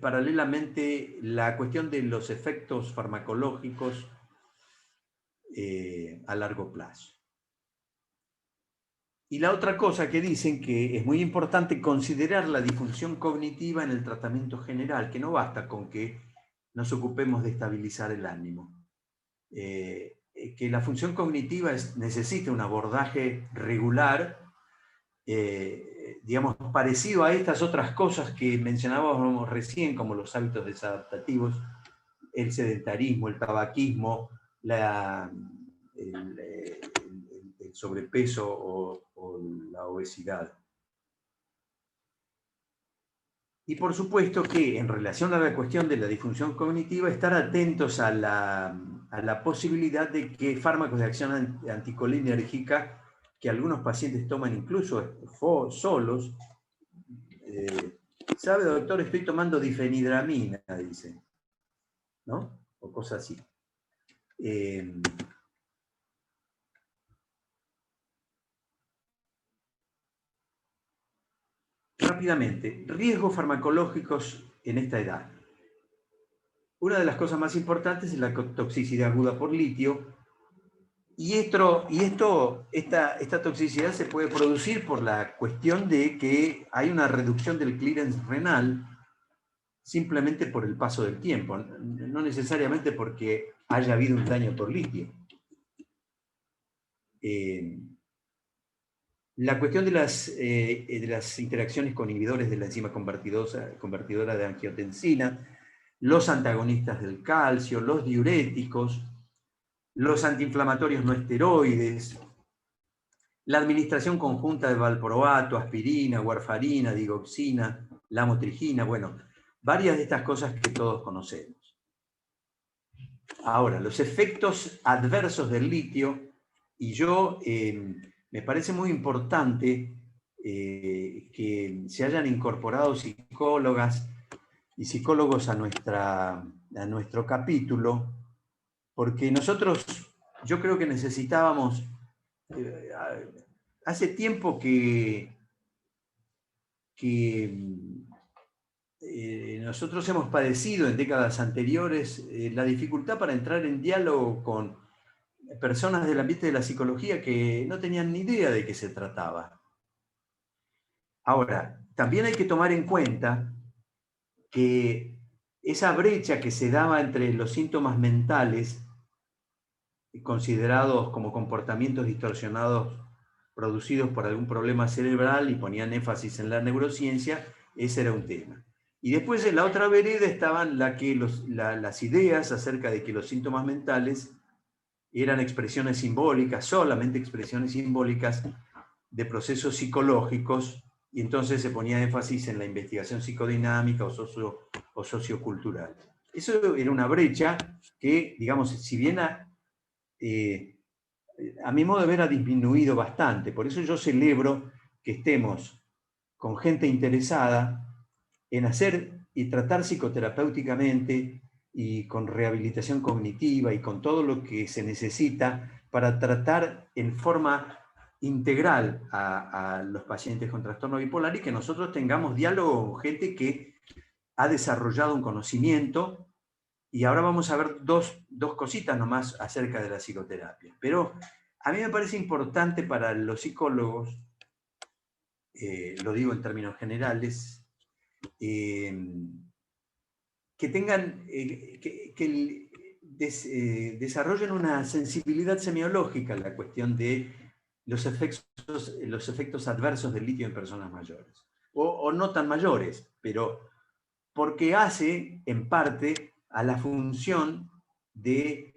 paralelamente la cuestión de los efectos farmacológicos a largo plazo. Y la otra cosa que dicen que es muy importante considerar la disfunción cognitiva en el tratamiento general, que no basta con que nos ocupemos de estabilizar el ánimo. Que la función cognitiva necesita un abordaje regular, digamos, parecido a estas otras cosas que mencionábamos recién, como los hábitos desadaptativos, el sedentarismo, el tabaquismo, el sobrepeso o la obesidad. Y por supuesto que en relación a la cuestión de la disfunción cognitiva, estar atentos a la posibilidad de que fármacos de acción anticolinérgica que algunos pacientes toman incluso solos, ¿sabe, doctor? Estoy tomando difenidramina, dice, ¿no? O cosas así. Rápidamente, riesgos farmacológicos en esta edad. Una de las cosas más importantes es la toxicidad aguda por litio, y esta toxicidad se puede producir por la cuestión de que hay una reducción del clearance renal simplemente por el paso del tiempo, no necesariamente porque haya habido un daño por litio. La cuestión de las interacciones con inhibidores de la enzima convertidora de angiotensina, los antagonistas del calcio, los diuréticos, los antiinflamatorios no esteroides, la administración conjunta de valproato, aspirina, warfarina, digoxina, lamotrigina, bueno, varias de estas cosas que todos conocemos. Ahora, los efectos adversos del litio, y me parece muy importante que se hayan incorporado psicólogas y psicólogos a nuestro capítulo, porque yo creo que necesitábamos, hace tiempo que nosotros hemos padecido en décadas anteriores la dificultad para entrar en diálogo con personas del ambiente de la psicología que no tenían ni idea de qué se trataba. Ahora, también hay que tomar en cuenta que esa brecha que se daba entre los síntomas mentales, considerados como comportamientos distorsionados producidos por algún problema cerebral, y ponían énfasis en la neurociencia, ese era un tema. Y después en la otra vereda estaban las ideas acerca de que los síntomas mentales eran expresiones simbólicas, solamente expresiones simbólicas de procesos psicológicos, y entonces se ponía énfasis en la investigación psicodinámica o sociocultural. Eso era una brecha que, digamos, si bien a mi modo de ver ha disminuido bastante. Por eso yo celebro que estemos con gente interesada en hacer y tratar psicoterapéuticamente y con rehabilitación cognitiva y con todo lo que se necesita para tratar en forma integral a los pacientes con trastorno bipolar y que nosotros tengamos diálogo con gente que ha desarrollado un conocimiento. Y ahora vamos a ver dos cositas nomás acerca de la psicoterapia. Pero a mí me parece importante para los psicólogos, lo digo en términos generales, que tengan, desarrollen una sensibilidad semiológica en la cuestión de los efectos adversos del litio en personas mayores. O no tan mayores, pero porque hace, en parte, a la función del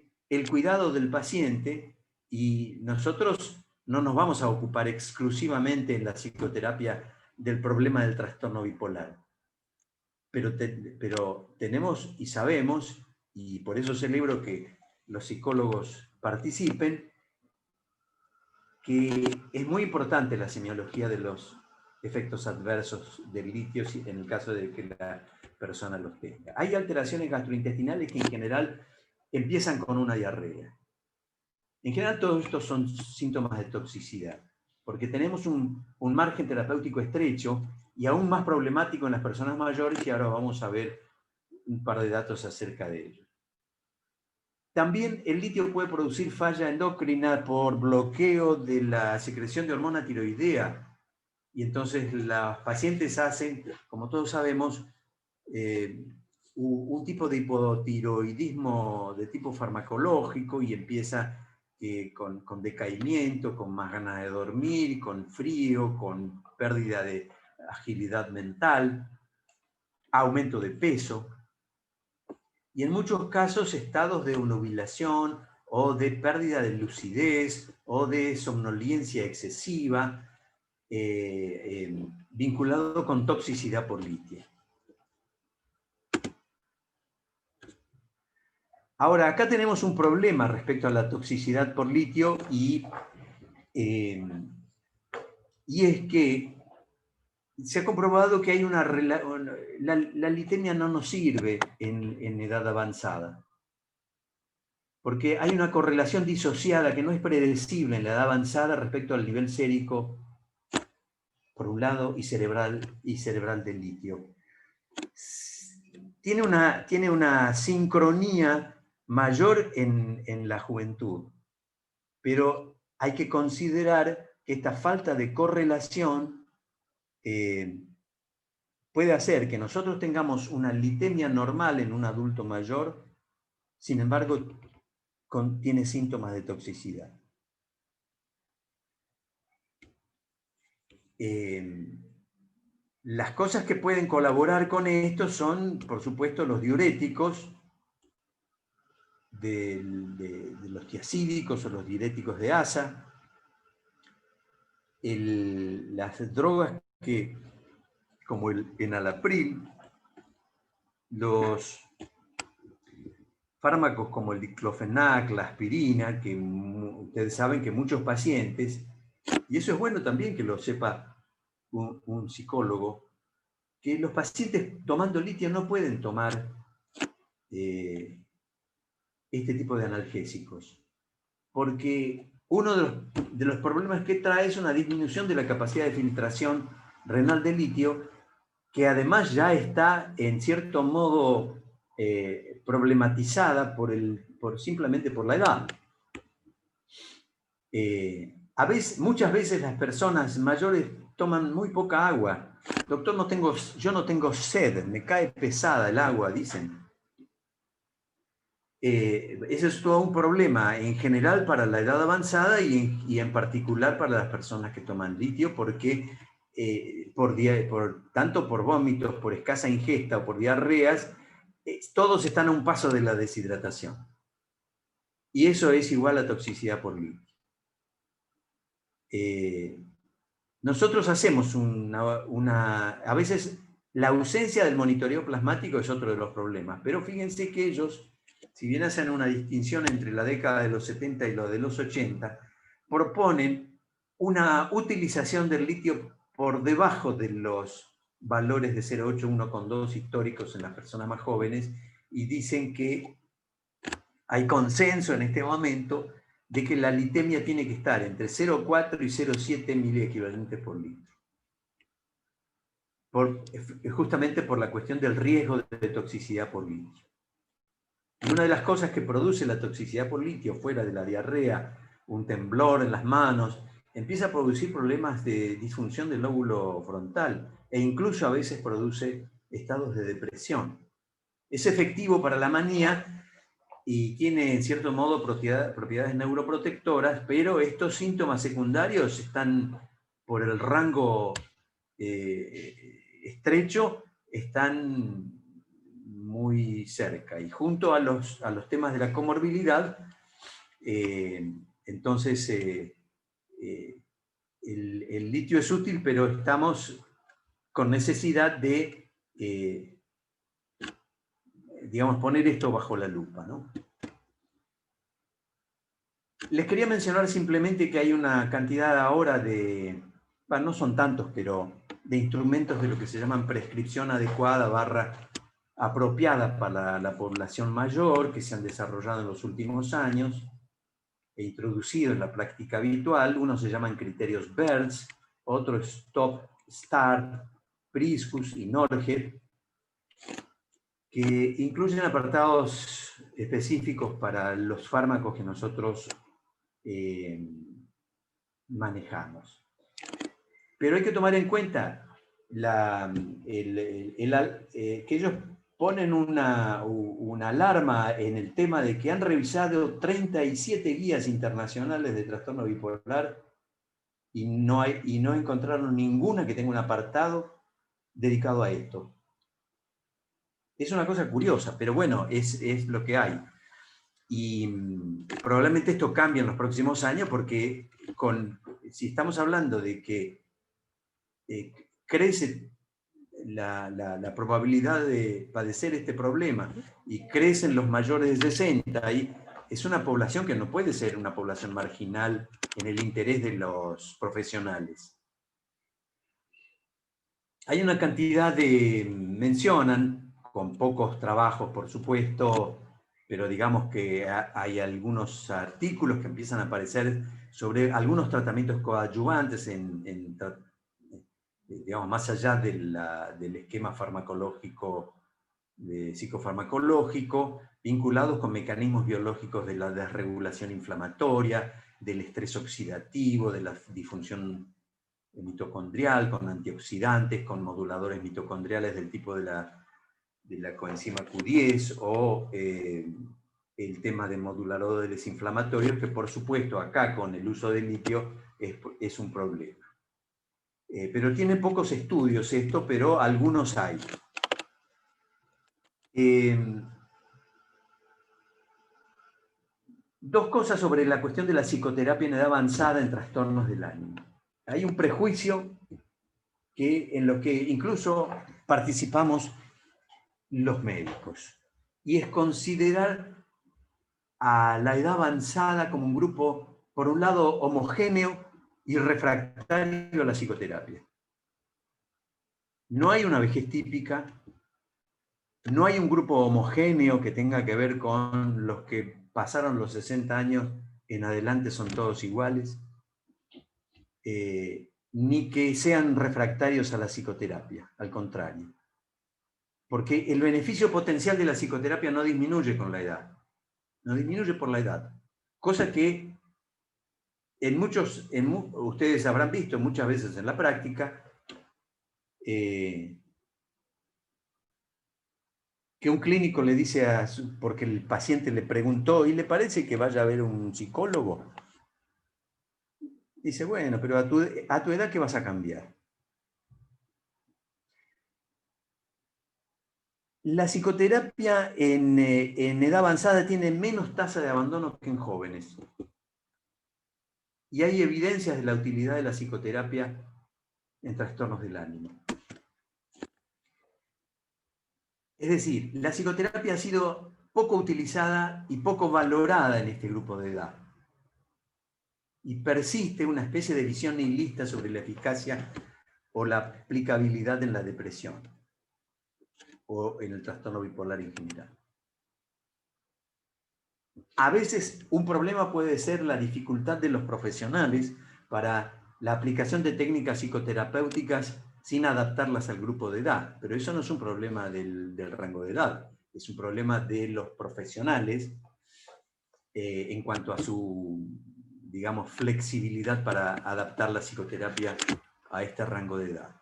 cuidado del paciente, y nosotros no nos vamos a ocupar exclusivamente en la psicoterapia del problema del trastorno bipolar. Pero tenemos y sabemos, y por eso celebro que los psicólogos participen, que es muy importante la semiología de los efectos adversos del litio en el caso de que la persona los tenga. Hay alteraciones gastrointestinales que en general empiezan con una diarrea. En general todos estos son síntomas de toxicidad, porque tenemos un margen terapéutico estrecho y aún más problemático en las personas mayores, y ahora vamos a ver un par de datos acerca de ello. También el litio puede producir falla endocrina por bloqueo de la secreción de hormona tiroidea. Y entonces los pacientes hacen, como todos sabemos, un tipo de hipotiroidismo de tipo farmacológico y empieza con decaimiento, con más ganas de dormir, con frío, con pérdida de agilidad mental, aumento de peso. Y en muchos casos estados de obnubilación o de pérdida de lucidez o de somnolencia excesiva vinculado con toxicidad por litio. Ahora, acá tenemos un problema respecto a la toxicidad por litio y es que se ha comprobado que hay la litemia no nos sirve en edad avanzada, porque hay una correlación disociada que no es predecible en la edad avanzada respecto al nivel sérico, por un lado, y cerebral del litio. Tiene una sincronía mayor en la juventud, pero hay que considerar que esta falta de correlación puede hacer que nosotros tengamos una litemia normal en un adulto mayor, sin embargo, tiene síntomas de toxicidad. Las cosas que pueden colaborar con esto son, por supuesto, los diuréticos, de los tiacídicos o los diuréticos de asa, las drogas como el enalapril, los fármacos como el diclofenac, la aspirina, que ustedes saben que muchos pacientes, y eso es bueno también que lo sepa un psicólogo, que los pacientes tomando litio no pueden tomar este tipo de analgésicos, porque uno de los problemas que trae es una disminución de la capacidad de filtración renal de litio, que además ya está en cierto modo problematizada simplemente por la edad. Muchas veces las personas mayores toman muy poca agua. Doctor, yo no tengo sed, me cae pesada el agua, dicen. Ese es todo un problema en general para la edad avanzada y en particular para las personas que toman litio, porque tanto por vómitos, por escasa ingesta o por diarreas, todos están a un paso de la deshidratación. Y eso es igual a toxicidad por litio. Nosotros hacemos a veces la ausencia del monitoreo plasmático es otro de los problemas, pero fíjense que ellos, si bien hacen una distinción entre la década de los 70 y la de los 80, proponen una utilización del litio por debajo de los valores de 0,8, 1,2 históricos en las personas más jóvenes, y dicen que hay consenso en este momento de que la litemia tiene que estar entre 0,4 y 0,7 miliequivalentes por litro. Justamente por la cuestión del riesgo de toxicidad por litio. Y una de las cosas que produce la toxicidad por litio, fuera de la diarrea, un temblor en las manos, empieza a producir problemas de disfunción del lóbulo frontal, e incluso a veces produce estados de depresión. Es efectivo para la manía y tiene en cierto modo propiedades neuroprotectoras, pero estos síntomas secundarios están por el rango estrecho, están muy cerca. Y junto a los temas de la comorbilidad, entonces el litio es útil, pero estamos con necesidad de, digamos, poner esto bajo la lupa, ¿no? Les quería mencionar simplemente que hay una cantidad ahora de, bueno, no son tantos, pero de instrumentos de lo que se llaman prescripción adecuada / apropiada para la población mayor, que se han desarrollado en los últimos años e introducido en la práctica habitual. Unos se llaman criterios BERS, otros STOP, START, PRISCUS y NORGEP, que incluyen apartados específicos para los fármacos que nosotros manejamos. Pero hay que tomar en cuenta que ellos ponen una alarma en el tema de que han revisado 37 guías internacionales de trastorno bipolar y no encontraron ninguna que tenga un apartado dedicado a esto. Es una cosa curiosa, pero bueno, es lo que hay. Y probablemente esto cambie en los próximos años, porque si estamos hablando de que crece la probabilidad de padecer este problema y crecen los mayores de 60, y es una población que no puede ser una población marginal en el interés de los profesionales. Hay una cantidad mencionan, con pocos trabajos por supuesto, pero digamos que hay algunos artículos que empiezan a aparecer sobre algunos tratamientos coadyuvantes digamos, más allá del esquema farmacológico, psicofarmacológico, vinculados con mecanismos biológicos de la desregulación inflamatoria, del estrés oxidativo, de la disfunción mitocondrial, con antioxidantes, con moduladores mitocondriales del tipo de la coenzima Q10, o el tema de moduladores inflamatorios, que por supuesto acá con el uso del litio es un problema. Pero tiene pocos estudios esto, pero algunos hay. Dos cosas sobre la cuestión de la psicoterapia en edad avanzada en trastornos del ánimo. Hay un prejuicio en lo que incluso participamos los médicos, y es considerar a la edad avanzada como un grupo, por un lado, homogéneo y refractario a la psicoterapia. No hay una vejez típica, no hay un grupo homogéneo que tenga que ver con los que pasaron los 60 años en adelante son todos iguales, ni que sean refractarios a la psicoterapia, al contrario. Porque el beneficio potencial de la psicoterapia no disminuye con la edad, no disminuye por la edad, cosa que ustedes habrán visto muchas veces en la práctica, que un clínico le dice porque el paciente le preguntó, ¿y le parece que vaya a ver un psicólogo? Dice, bueno, pero a tu edad, ¿qué vas a cambiar? La psicoterapia en edad avanzada tiene menos tasa de abandono que en jóvenes. Y hay evidencias de la utilidad de la psicoterapia en trastornos del ánimo. Es decir, la psicoterapia ha sido poco utilizada y poco valorada en este grupo de edad. Y persiste una especie de visión nihilista sobre la eficacia o la aplicabilidad en la depresión o en el trastorno bipolar en general. A veces un problema puede ser la dificultad de los profesionales para la aplicación de técnicas psicoterapéuticas sin adaptarlas al grupo de edad, pero eso no es un problema del rango de edad, es un problema de los profesionales en cuanto a su, digamos, flexibilidad para adaptar la psicoterapia a este rango de edad.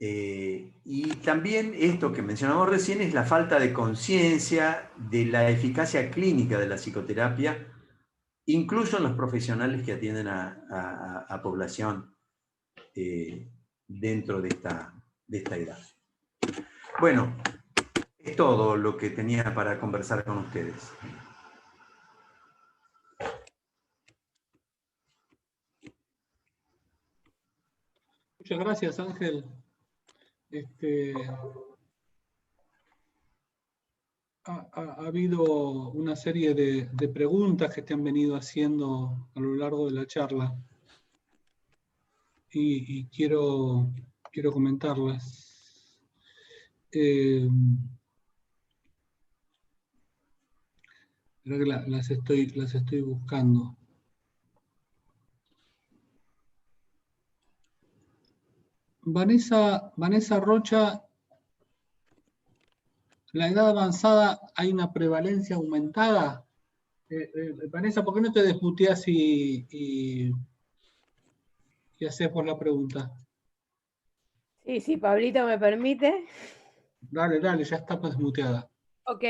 Y también esto que mencionamos recién es la falta de conciencia de la eficacia clínica de la psicoterapia, incluso en los profesionales que atienden a población dentro de esta edad. Bueno, es todo lo que tenía para conversar con ustedes. Muchas gracias, Ángel. Ha habido una serie de preguntas que te han venido haciendo a lo largo de la charla y quiero comentarlas. Las estoy buscando. Vanessa Rocha, la edad avanzada, ¿hay una prevalencia aumentada? Vanessa, ¿por qué no te desmuteas y haces por la pregunta? Sí, Pablito me permite. Dale, ya está desmuteada. Ok,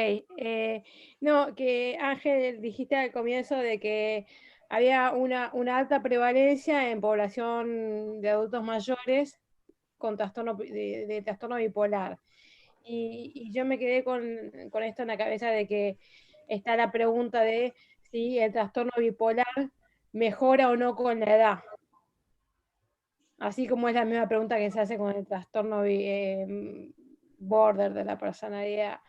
no, que Ángel, dijiste al comienzo de que había una alta prevalencia en población de adultos mayores con trastorno de trastorno bipolar. Y yo me quedé con esto en la cabeza de que está la pregunta de si el trastorno bipolar mejora o no con la edad. Así como es la misma pregunta que se hace con el trastorno border de la personalidad.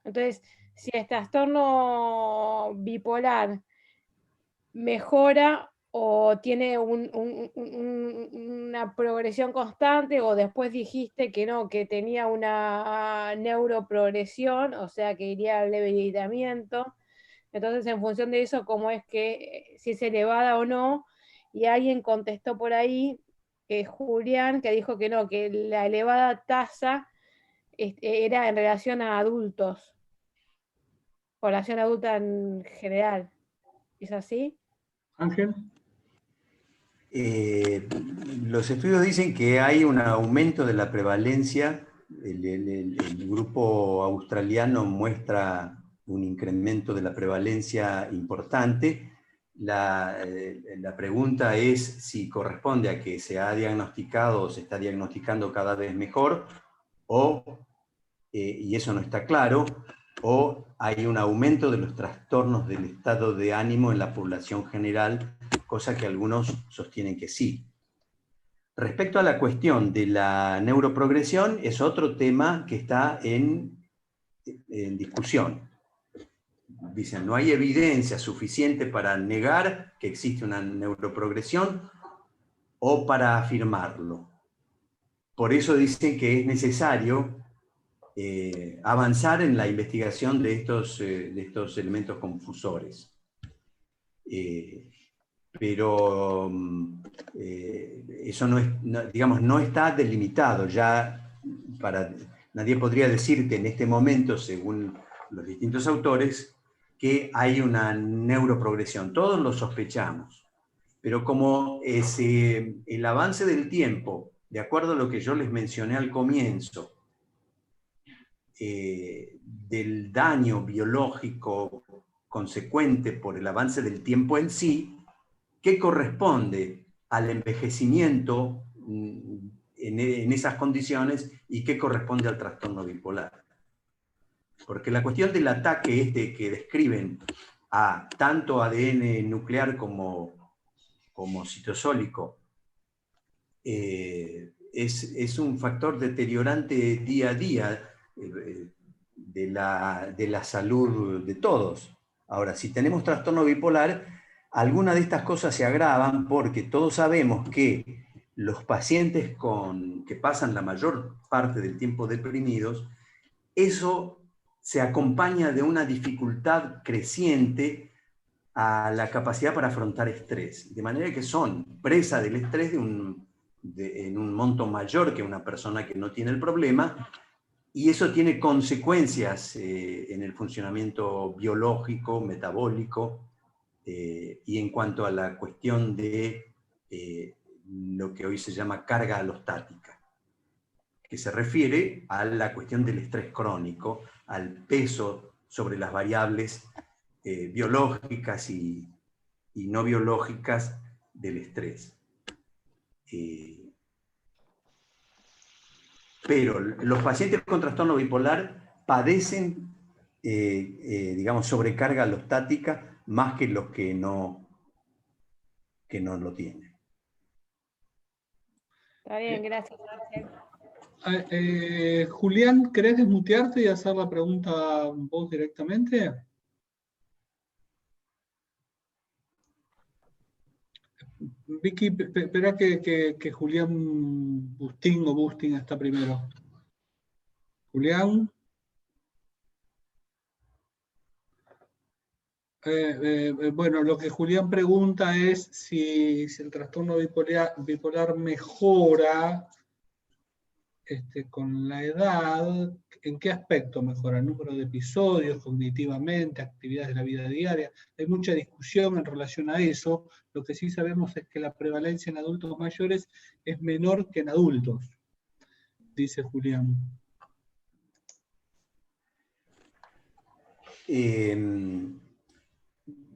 Entonces, si el trastorno bipolar mejora o tiene una progresión constante, o después dijiste que no, que tenía una neuroprogresión, o sea que iría al debilitamiento. Entonces, en función de eso, cómo es que, si es elevada o no, y alguien contestó por ahí, que Julián, que dijo que no, que la elevada tasa era en relación a adultos, población adulta en general. ¿Es así? Ángel. Los estudios dicen que hay un aumento de la prevalencia. El grupo australiano muestra un incremento de la prevalencia importante. La pregunta es si corresponde a que se ha diagnosticado o se está diagnosticando cada vez mejor, y eso no está claro, o hay un aumento de los trastornos del estado de ánimo en la población general, cosa que algunos sostienen que sí. Respecto a la cuestión de la neuroprogresión, es otro tema que está en discusión. Dicen, no hay evidencia suficiente para negar que existe una neuroprogresión o para afirmarlo. Por eso dicen que es necesario avanzar en la investigación de estos elementos confusores. Pero eso no está delimitado. Ya nadie podría decir que en este momento, según los distintos autores, que hay una neuroprogresión. Todos lo sospechamos. Pero como el avance del tiempo, de acuerdo a lo que yo les mencioné al comienzo, del daño biológico consecuente por el avance del tiempo en sí, que corresponde al envejecimiento en esas condiciones y qué corresponde al trastorno bipolar. Porque la cuestión del ataque que describen a tanto ADN nuclear como citosólico es un factor deteriorante día a día de la salud de todos. Ahora, si tenemos trastorno bipolar, algunas de estas cosas se agravan porque todos sabemos que los pacientes que pasan la mayor parte del tiempo deprimidos, eso se acompaña de una dificultad creciente a la capacidad para afrontar estrés, de manera que son presa del estrés en un monto mayor que una persona que no tiene el problema, y eso tiene consecuencias en el funcionamiento biológico, metabólico, y en cuanto a la cuestión de lo que hoy se llama carga alostática, que se refiere a la cuestión del estrés crónico, al peso sobre las variables biológicas y no biológicas del estrés. Pero los pacientes con trastorno bipolar padecen, digamos, sobrecarga alostática más que los que no lo tienen. Está bien, gracias. Julián, ¿querés desmutearte y hacer la pregunta vos directamente? Vicky, espera que Julián Bustín está primero. Julián. Bueno, lo que Julián pregunta es si el trastorno bipolar mejora con la edad. ¿En qué aspecto mejora? ¿El número de episodios, cognitivamente, actividades de la vida diaria? Hay mucha discusión en relación a eso. Lo que sí sabemos es que la prevalencia en adultos mayores es menor que en adultos, dice Julián.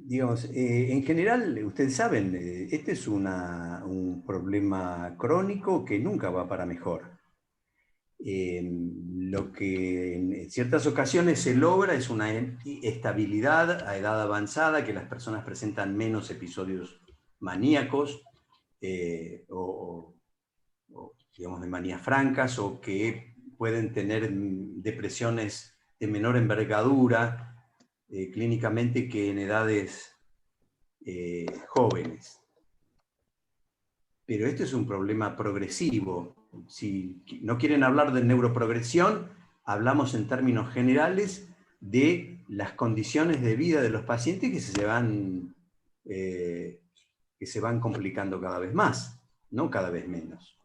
Digamos, en general, ustedes saben, este es un problema crónico que nunca va para mejor. Lo que en ciertas ocasiones se logra es una estabilidad a edad avanzada, que las personas presentan menos episodios maníacos o digamos de manías francas, o que pueden tener depresiones de menor envergadura clínicamente que en edades jóvenes. Pero este es un problema progresivo. Si no quieren hablar de neuroprogresión, hablamos en términos generales de las condiciones de vida de los pacientes que se van complicando cada vez más, no cada vez menos.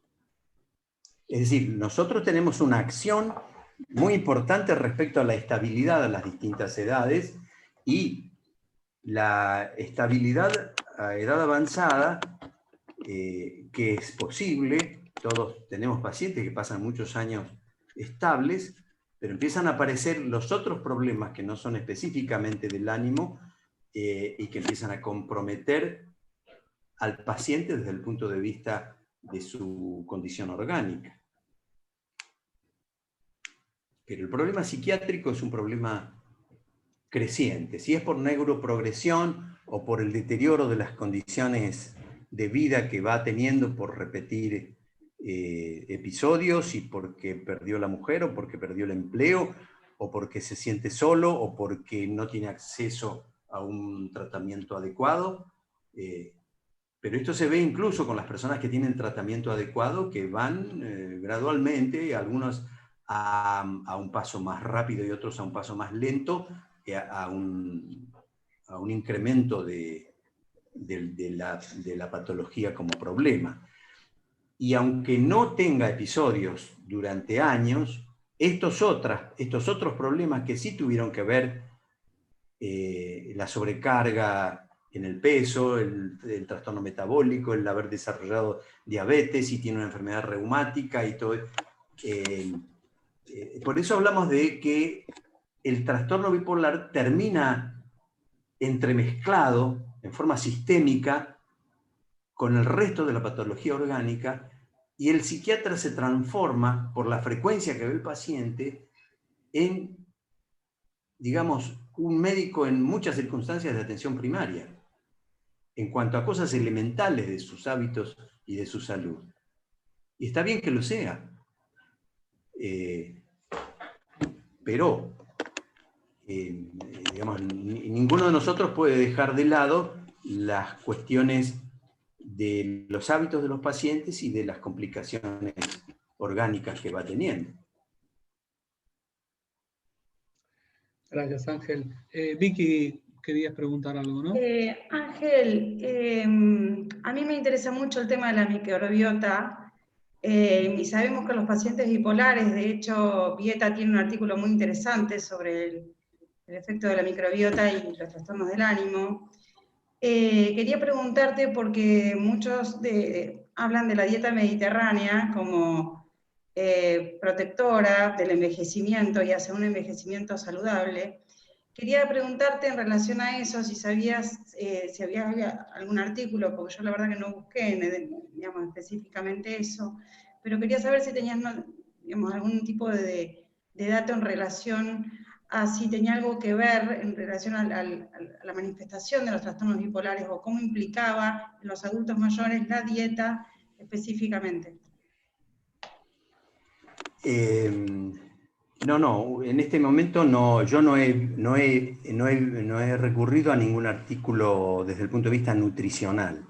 Es decir, nosotros tenemos una acción muy importante respecto a la estabilidad a las distintas edades, y la estabilidad a edad avanzada, que es posible. Todos tenemos pacientes que pasan muchos años estables, pero empiezan a aparecer los otros problemas que no son específicamente del ánimo y que empiezan a comprometer al paciente desde el punto de vista de su condición orgánica. Pero el problema psiquiátrico es un problema creciente. Si es por neuroprogresión o por el deterioro de las condiciones de vida que va teniendo por repetir episodios, y porque perdió la mujer, o porque perdió el empleo, o porque se siente solo, o porque no tiene acceso a un tratamiento adecuado. Pero esto se ve incluso con las personas que tienen tratamiento adecuado, que van gradualmente, algunos a un paso más rápido y otros a un paso más lento, a un incremento de la patología como problema. Y aunque no tenga episodios durante años, estos otros problemas que sí tuvieron que ver, la sobrecarga en el peso, el trastorno metabólico, el haber desarrollado diabetes y tiene una enfermedad reumática y todo. Por eso hablamos de que el trastorno bipolar termina entremezclado en forma sistémica con el resto de la patología orgánica, y el psiquiatra se transforma, por la frecuencia que ve el paciente, en, digamos, un médico en muchas circunstancias de atención primaria, en cuanto a cosas elementales de sus hábitos y de su salud. Y está bien que lo sea. Pero, digamos, ninguno de nosotros puede dejar de lado las cuestiones de los hábitos de los pacientes y de las complicaciones orgánicas que va teniendo. Gracias, Ángel. Vicky, querías preguntar algo, ¿no? Ángel, a mí me interesa mucho el tema de la microbiota, y sabemos que los pacientes bipolares, de hecho, Vieta tiene un artículo muy interesante sobre el efecto de la microbiota y los trastornos del ánimo. Quería preguntarte, porque muchos hablan de la dieta mediterránea como protectora del envejecimiento y hacia un envejecimiento saludable. Quería preguntarte en relación a eso, si sabías, si había algún artículo, porque yo la verdad que no busqué, digamos, específicamente eso, pero quería saber si tenías, digamos, algún tipo de dato en relación a si tenía algo que ver en relación a la manifestación de los trastornos bipolares, o cómo implicaba en los adultos mayores la dieta específicamente. No, en este momento no, yo no he recurrido a ningún artículo desde el punto de vista nutricional,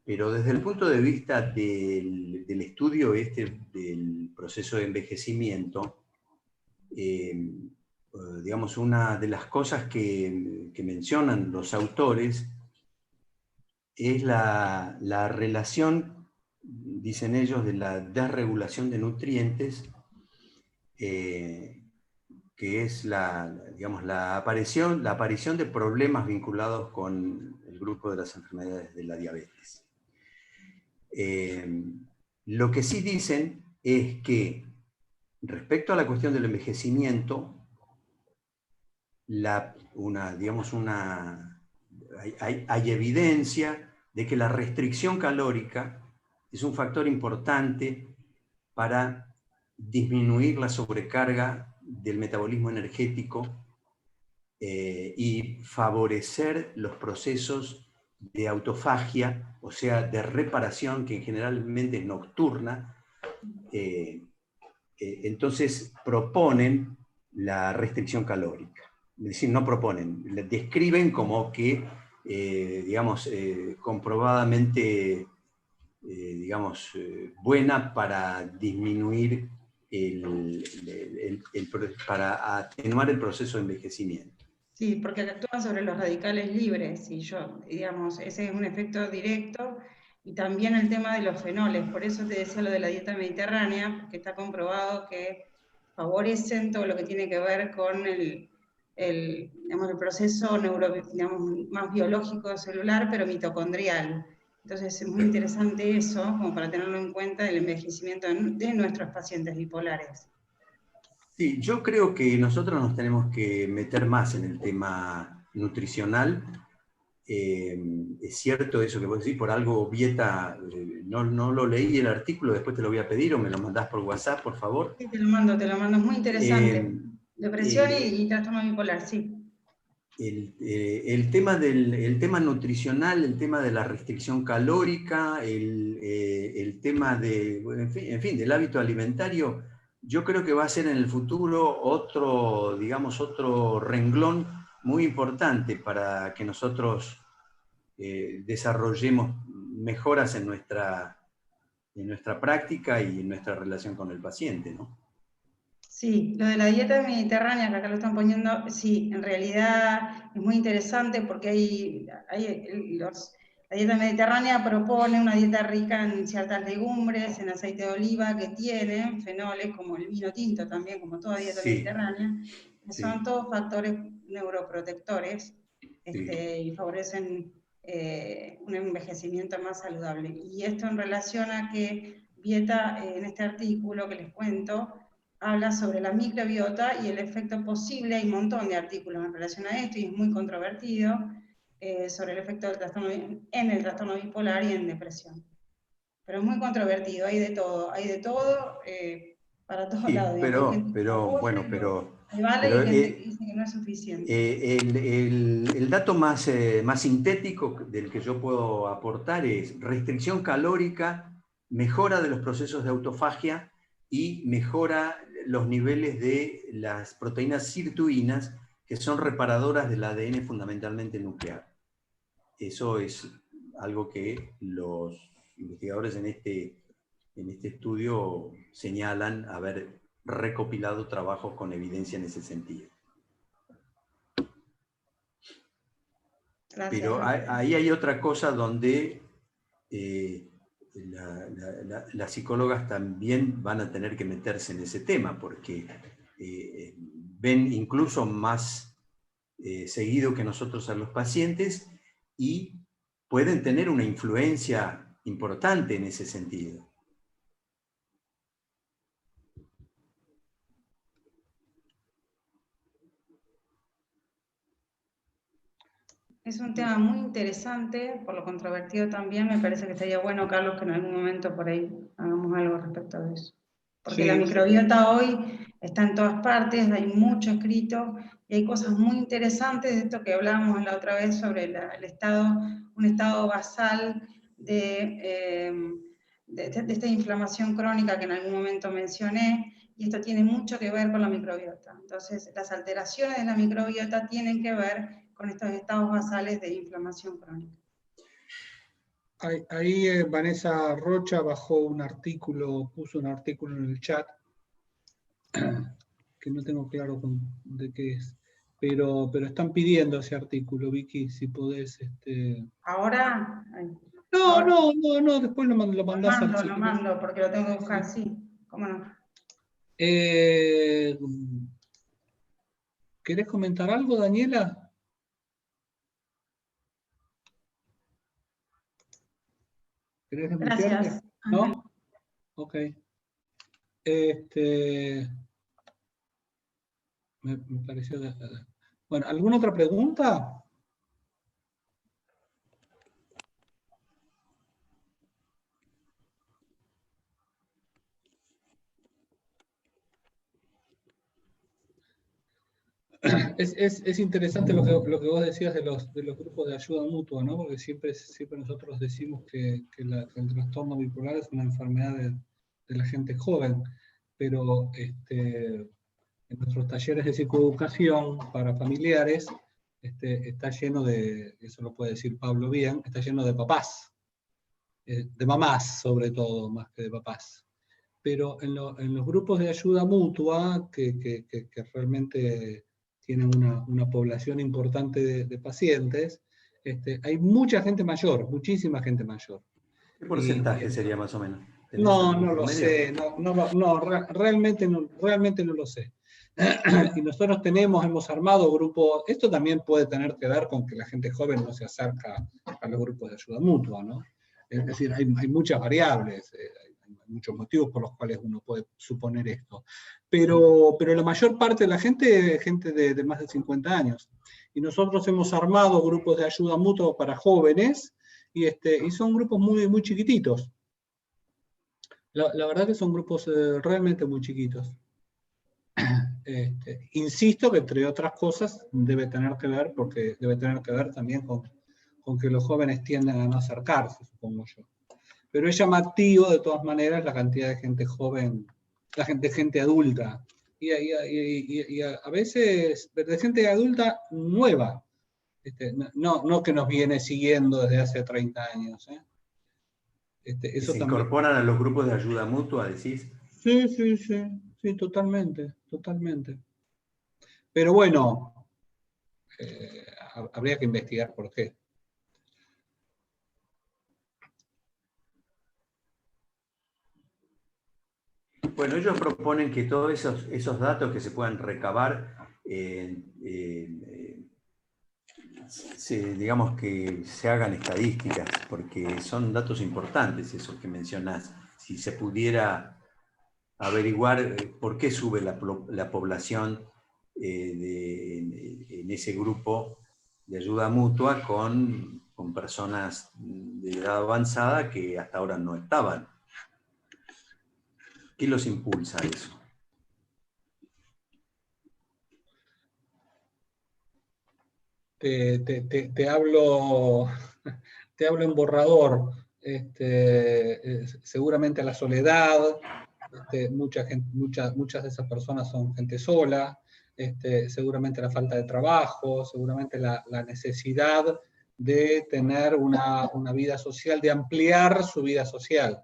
pero desde el punto de vista del estudio del proceso de envejecimiento, digamos, una de las cosas que mencionan los autores es la relación, dicen ellos, de la desregulación de nutrientes, que es digamos, la aparición de problemas vinculados con el grupo de las enfermedades de la diabetes. Lo que sí dicen es que respecto a la cuestión del envejecimiento, hay evidencia de que la restricción calórica es un factor importante para disminuir la sobrecarga del metabolismo energético y favorecer los procesos de autofagia, o sea, de reparación, que generalmente es nocturna. Entonces proponen la restricción calórica. Es decir, no proponen, la describen como que, digamos, comprobadamente, digamos, buena para disminuir, para atenuar el proceso de envejecimiento. Sí, porque actúan sobre los radicales libres, y digamos, ese es un efecto directo, y también el tema de los fenoles. Por eso te decía lo de la dieta mediterránea, porque está comprobado que favorecen todo lo que tiene que ver con digamos, el proceso digamos, más biológico celular, pero mitocondrial. Entonces es muy interesante eso, como para tenerlo en cuenta, el envejecimiento de nuestros pacientes bipolares. Sí, yo creo que nosotros nos tenemos que meter más en el tema nutricional. Es cierto eso que vos decís, por algo Vieta, no lo leí el artículo, después te lo voy a pedir, o me lo mandás por WhatsApp, por favor. Sí, te lo mando, es muy interesante. Depresión y trastorno bipolar, sí. El tema nutricional, el tema de la restricción calórica, el tema en fin, del hábito alimentario, yo creo que va a ser en el futuro otro renglón muy importante para que nosotros desarrollemos mejoras en nuestra práctica y en nuestra relación con el paciente, ¿no? Sí, lo de la dieta mediterránea, que acá lo están poniendo, sí, en realidad es muy interesante, porque la dieta mediterránea propone una dieta rica en ciertas legumbres, en aceite de oliva, que tienen fenoles, como el vino tinto también, como toda dieta mediterránea, que son todos factores neuroprotectores, y favorecen un envejecimiento más saludable. Y esto en relación a que Vieta, en este artículo que les cuento, habla sobre la microbiota y el efecto posible. Hay un montón de artículos en relación a esto, y es muy controvertido, sobre el efecto del trastorno en el trastorno bipolar y en depresión. Pero es muy controvertido, hay de todo para todos lados. Vale, y gente que dice que no es suficiente. El dato más sintético del que yo puedo aportar es restricción calórica, mejora de los procesos de autofagia y mejora los niveles de las proteínas sirtuinas, que son reparadoras del ADN fundamentalmente nuclear. Eso es algo que los investigadores en este estudio señalan haber recopilado trabajos con evidencia en ese sentido. Gracias. Pero ahí hay otra cosa donde las psicólogas también van a tener que meterse en ese tema, porque ven incluso más seguido que nosotros a los pacientes y pueden tener una influencia importante en ese sentido. Es un tema muy interesante, por lo controvertido también. Me parece que estaría bueno, Carlos, que en algún momento por ahí hagamos algo respecto de eso. Porque Sí, la microbiota hoy está en todas partes, hay mucho escrito, y hay cosas muy interesantes de esto que hablábamos la otra vez sobre el estado, un estado basal de esta inflamación crónica que en algún momento mencioné, y esto tiene mucho que ver con la microbiota. Entonces, las alteraciones de la microbiota tienen que ver con estos estados basales de inflamación crónica. Ahí Vanessa Rocha bajó un artículo, puso un artículo en el chat, que no tengo claro de qué es, pero están pidiendo ese artículo, Vicky, si podés... ¿Ahora? No, después lo mandás al Lo mando, porque lo tengo que buscar, sí, cómo no. ¿Querés comentar algo, Daniela? ¿Querés desmutearte? Gracias. ¿No? Ok. Me pareció... Bueno, ¿alguna otra pregunta? Es interesante lo que vos decías de los grupos de ayuda mutua, ¿no? Porque siempre nosotros decimos que el trastorno bipolar es una enfermedad de la gente joven, pero en nuestros talleres de psicoeducación para familiares está lleno de, eso lo puede decir Pablo bien, está lleno de papás, de mamás sobre todo, más que de papás. Pero en los grupos de ayuda mutua, que realmente tienen una población importante de pacientes, hay mucha gente mayor, muchísima gente mayor. ¿Qué porcentaje sería más o menos? No lo sé, realmente no lo sé. Y nosotros hemos armado grupos, esto también puede tener que ver con que la gente joven no se acerca a los grupos de ayuda mutua, ¿no? Es decir, hay muchas variables, hay muchos motivos por los cuales uno puede suponer esto. Pero la mayor parte de la gente es gente de más de 50 años. Y nosotros hemos armado grupos de ayuda mutua para jóvenes, y son grupos muy, muy chiquititos. La verdad que son grupos realmente muy chiquitos. Insisto que entre otras cosas debe tener que ver también con que los jóvenes tienden a no acercarse, supongo yo. Pero es llamativo de todas maneras la cantidad de gente joven, gente adulta, y a veces de gente adulta nueva, no que nos viene siguiendo desde hace 30 años. Eso ¿se incorporan a los grupos de ayuda mutua, decís? Sí, totalmente. Pero bueno, habría que investigar por qué. Bueno, ellos proponen que todos esos datos que se puedan recabar, digamos que se hagan estadísticas, porque son datos importantes esos que mencionás. Si se pudiera averiguar por qué sube la población en ese grupo de ayuda mutua con personas de edad avanzada que hasta ahora no estaban. ¿Qué los impulsa a eso? Te hablo en borrador. Seguramente la soledad, muchas de esas personas son gente sola, seguramente la falta de trabajo, seguramente la necesidad de tener una vida social, de ampliar su vida social.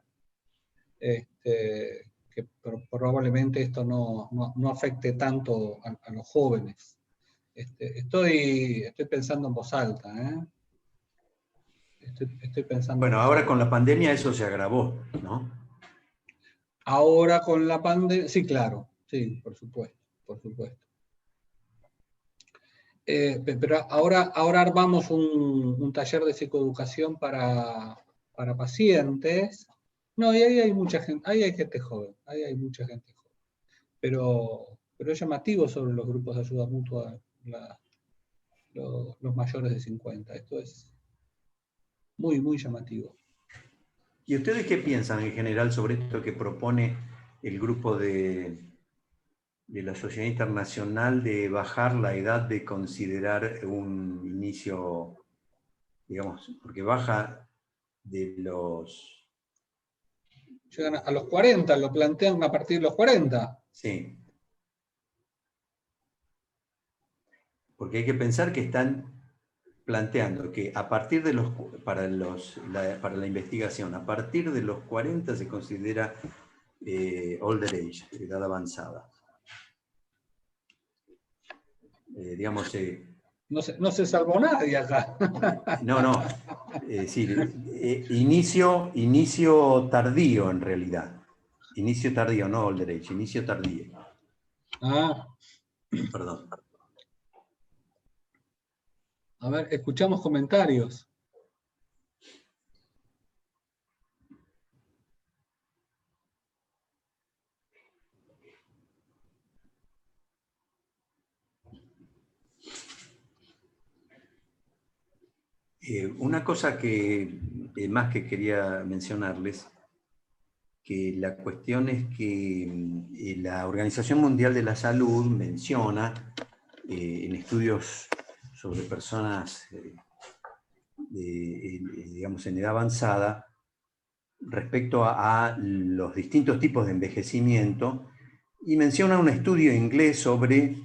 Que probablemente esto no afecte tanto a los jóvenes. Estoy pensando en voz alta, ¿eh? Estoy pensando. Bueno, ahora con la pandemia eso se agravó, ¿no? Ahora con la pandemia, sí, claro, sí, por supuesto, por supuesto. Pero ahora armamos un taller de psicoeducación para pacientes. No, y ahí hay mucha gente, ahí hay gente joven, ahí hay mucha gente joven. Pero es llamativo sobre los grupos de ayuda mutua, los mayores de 50. Esto es muy, muy llamativo. ¿Y ustedes qué piensan en general sobre esto que propone el grupo de la Sociedad Internacional de bajar la edad de considerar un inicio, digamos, porque baja de los... Llegan a los 40, lo plantean a partir de los 40. Sí. Porque hay que pensar que están planteando que a partir de para la investigación, a partir de los 40 se considera older age, edad avanzada. Digamos... no se salvó nadie acá. No. Sí, inicio tardío en realidad. Inicio tardío, no older age, inicio tardío. Ah. Perdón. A ver, escuchamos comentarios. Una cosa que más que quería mencionarles, que la cuestión es que la Organización Mundial de la Salud menciona en estudios sobre personas digamos en edad avanzada respecto a los distintos tipos de envejecimiento, y menciona un estudio inglés sobre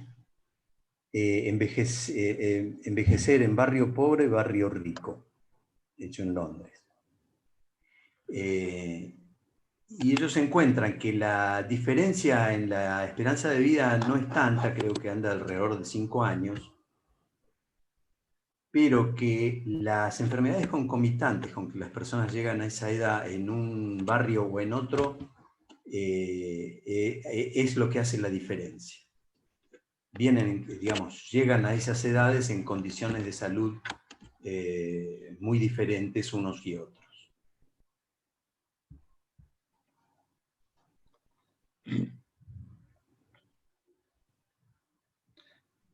envejecer en barrio pobre, barrio rico, hecho en Londres. Y ellos encuentran que la diferencia en la esperanza de vida no es tanta, creo que anda alrededor de 5 años, pero que las enfermedades concomitantes con que las personas llegan a esa edad en un barrio o en otro es lo que hace la diferencia. Llegan a esas edades en condiciones de salud muy diferentes unos y otros.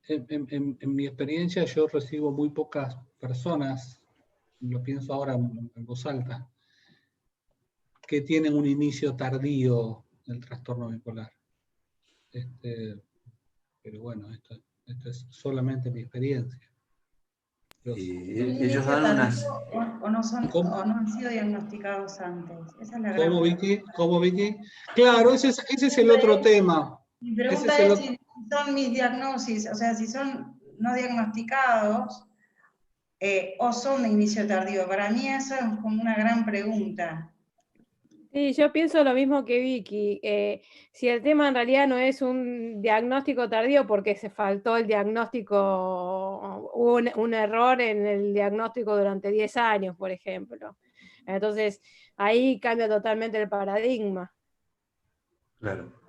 En mi experiencia yo recibo muy pocas personas, lo pienso ahora en voz alta, que tienen un inicio tardío del trastorno bipolar. Pero bueno, esto es solamente mi experiencia. Ellos dan unas... o no han sido diagnosticados antes. Esa es la gran ¿Cómo, Vicky? Claro, ese es el otro tema. Mi pregunta es si son mis diagnosis, o sea, si son no diagnosticados o son de inicio tardío. Para mí eso es como una gran pregunta. Sí, yo pienso lo mismo que Vicky. Si el tema en realidad no es un diagnóstico tardío porque se faltó el diagnóstico, hubo un error en el diagnóstico durante 10 años, por ejemplo. Entonces, ahí cambia totalmente el paradigma. Claro.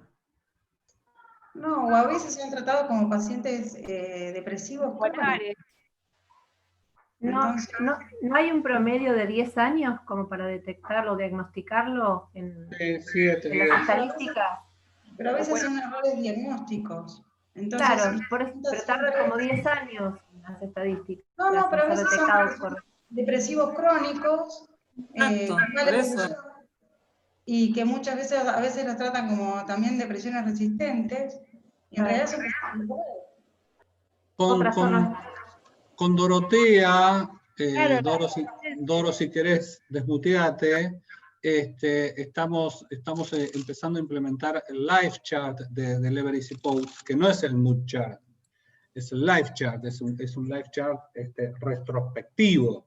No, o a veces se han tratado como pacientes depresivos. No hay un promedio de 10 años como para detectarlo, diagnosticarlo en las estadísticas. Pero a veces son errores diagnósticos. Entonces, claro, pero tarda como 10 años en las estadísticas. No, pero a veces son depresivos crónicos, y que muchas veces, a veces los tratan como también depresiones resistentes, y en realidad son con Dorotea, Doro, si querés, desmuteate, estamos empezando a implementar el life chart de Leveris y Post, que no es el mood chart. es el life chart, es un life chart retrospectivo.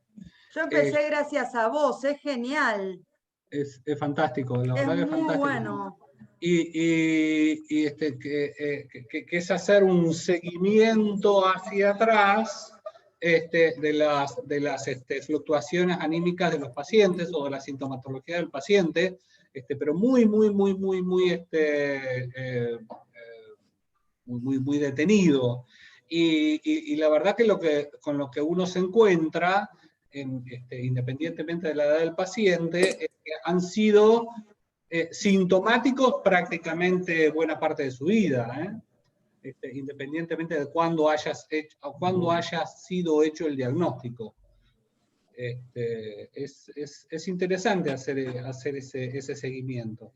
Yo empecé gracias a vos, es genial. Es fantástico, la verdad que es fantástico. Bueno. Y que es hacer un seguimiento hacia atrás de las fluctuaciones anímicas de los pacientes o de la sintomatología del paciente, pero muy detenido. Y la verdad que con lo que uno se encuentra, independientemente de la edad del paciente, han sido sintomáticos prácticamente buena parte de su vida, independientemente de cuándo haya sido hecho el diagnóstico. Es interesante hacer ese seguimiento.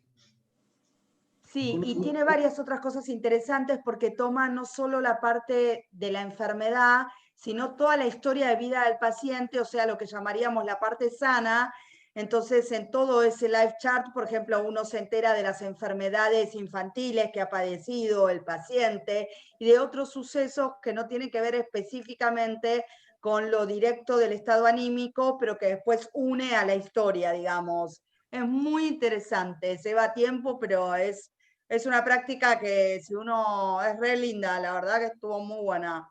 Sí, y tiene varias otras cosas interesantes porque toma no solo la parte de la enfermedad, sino toda la historia de vida del paciente, o sea, lo que llamaríamos la parte sana. Entonces, en todo ese life chart, por ejemplo, uno se entera de las enfermedades infantiles que ha padecido el paciente y de otros sucesos que no tienen que ver específicamente con lo directo del estado anímico, pero que después une a la historia, digamos. Es muy interesante, lleva tiempo, pero es una práctica que si uno es re linda, la verdad que estuvo muy buena.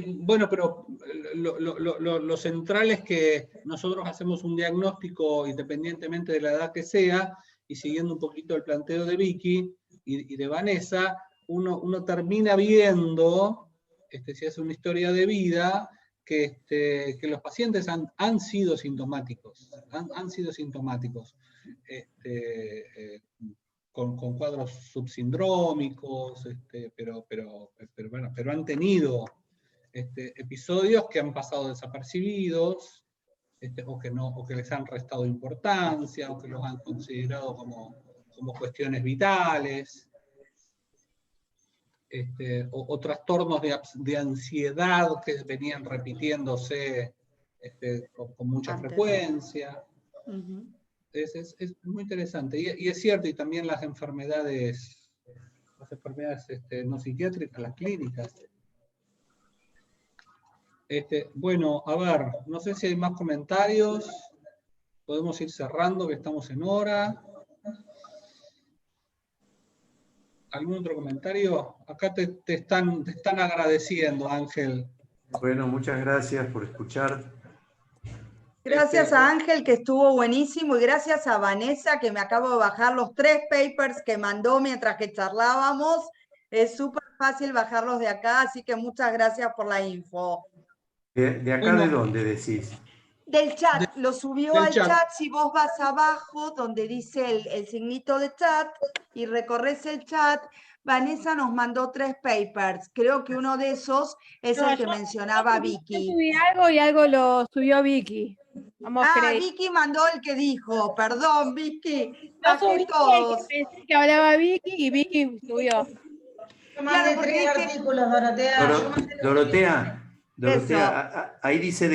Bueno, pero lo central es que nosotros hacemos un diagnóstico independientemente de la edad que sea, y siguiendo un poquito el planteo de Vicky y de Vanessa, uno termina viendo, si hace una historia de vida, que los pacientes han sido sintomáticos, han sido sintomáticos, con cuadros subsindrómicos, pero han tenido episodios que han pasado desapercibidos, o que les han restado importancia, o que los han considerado como cuestiones vitales. O trastornos de ansiedad que venían repitiéndose con mucha frecuencia. Es muy interesante. Y es cierto, y también las enfermedades no psiquiátricas, las clínicas. Bueno, a ver, no sé si hay más comentarios. Podemos ir cerrando, que estamos en hora. ¿Algún otro comentario? Acá te están agradeciendo, Ángel. Bueno, muchas gracias por escuchar. Gracias a Ángel, que estuvo buenísimo, y gracias a Vanessa, que me acabo de bajar los 3 papers que mandó mientras que charlábamos. Es súper fácil bajarlos de acá, así que muchas gracias por la info. ¿De acá de dónde decís? Del chat, lo subió al chat. Si vos vas abajo donde dice el signito de chat y recorres el chat, Vanessa nos mandó 3 papers. Creo que uno de esos es el que mencionaba Vicky. Yo subí algo y algo lo subió Vicky. Vicky mandó el que dijo. Perdón, Vicky. No subí todos. Pensé que hablaba Vicky y Vicky subió. Más de 3 artículos, Dorotea. Dorotea, ahí dice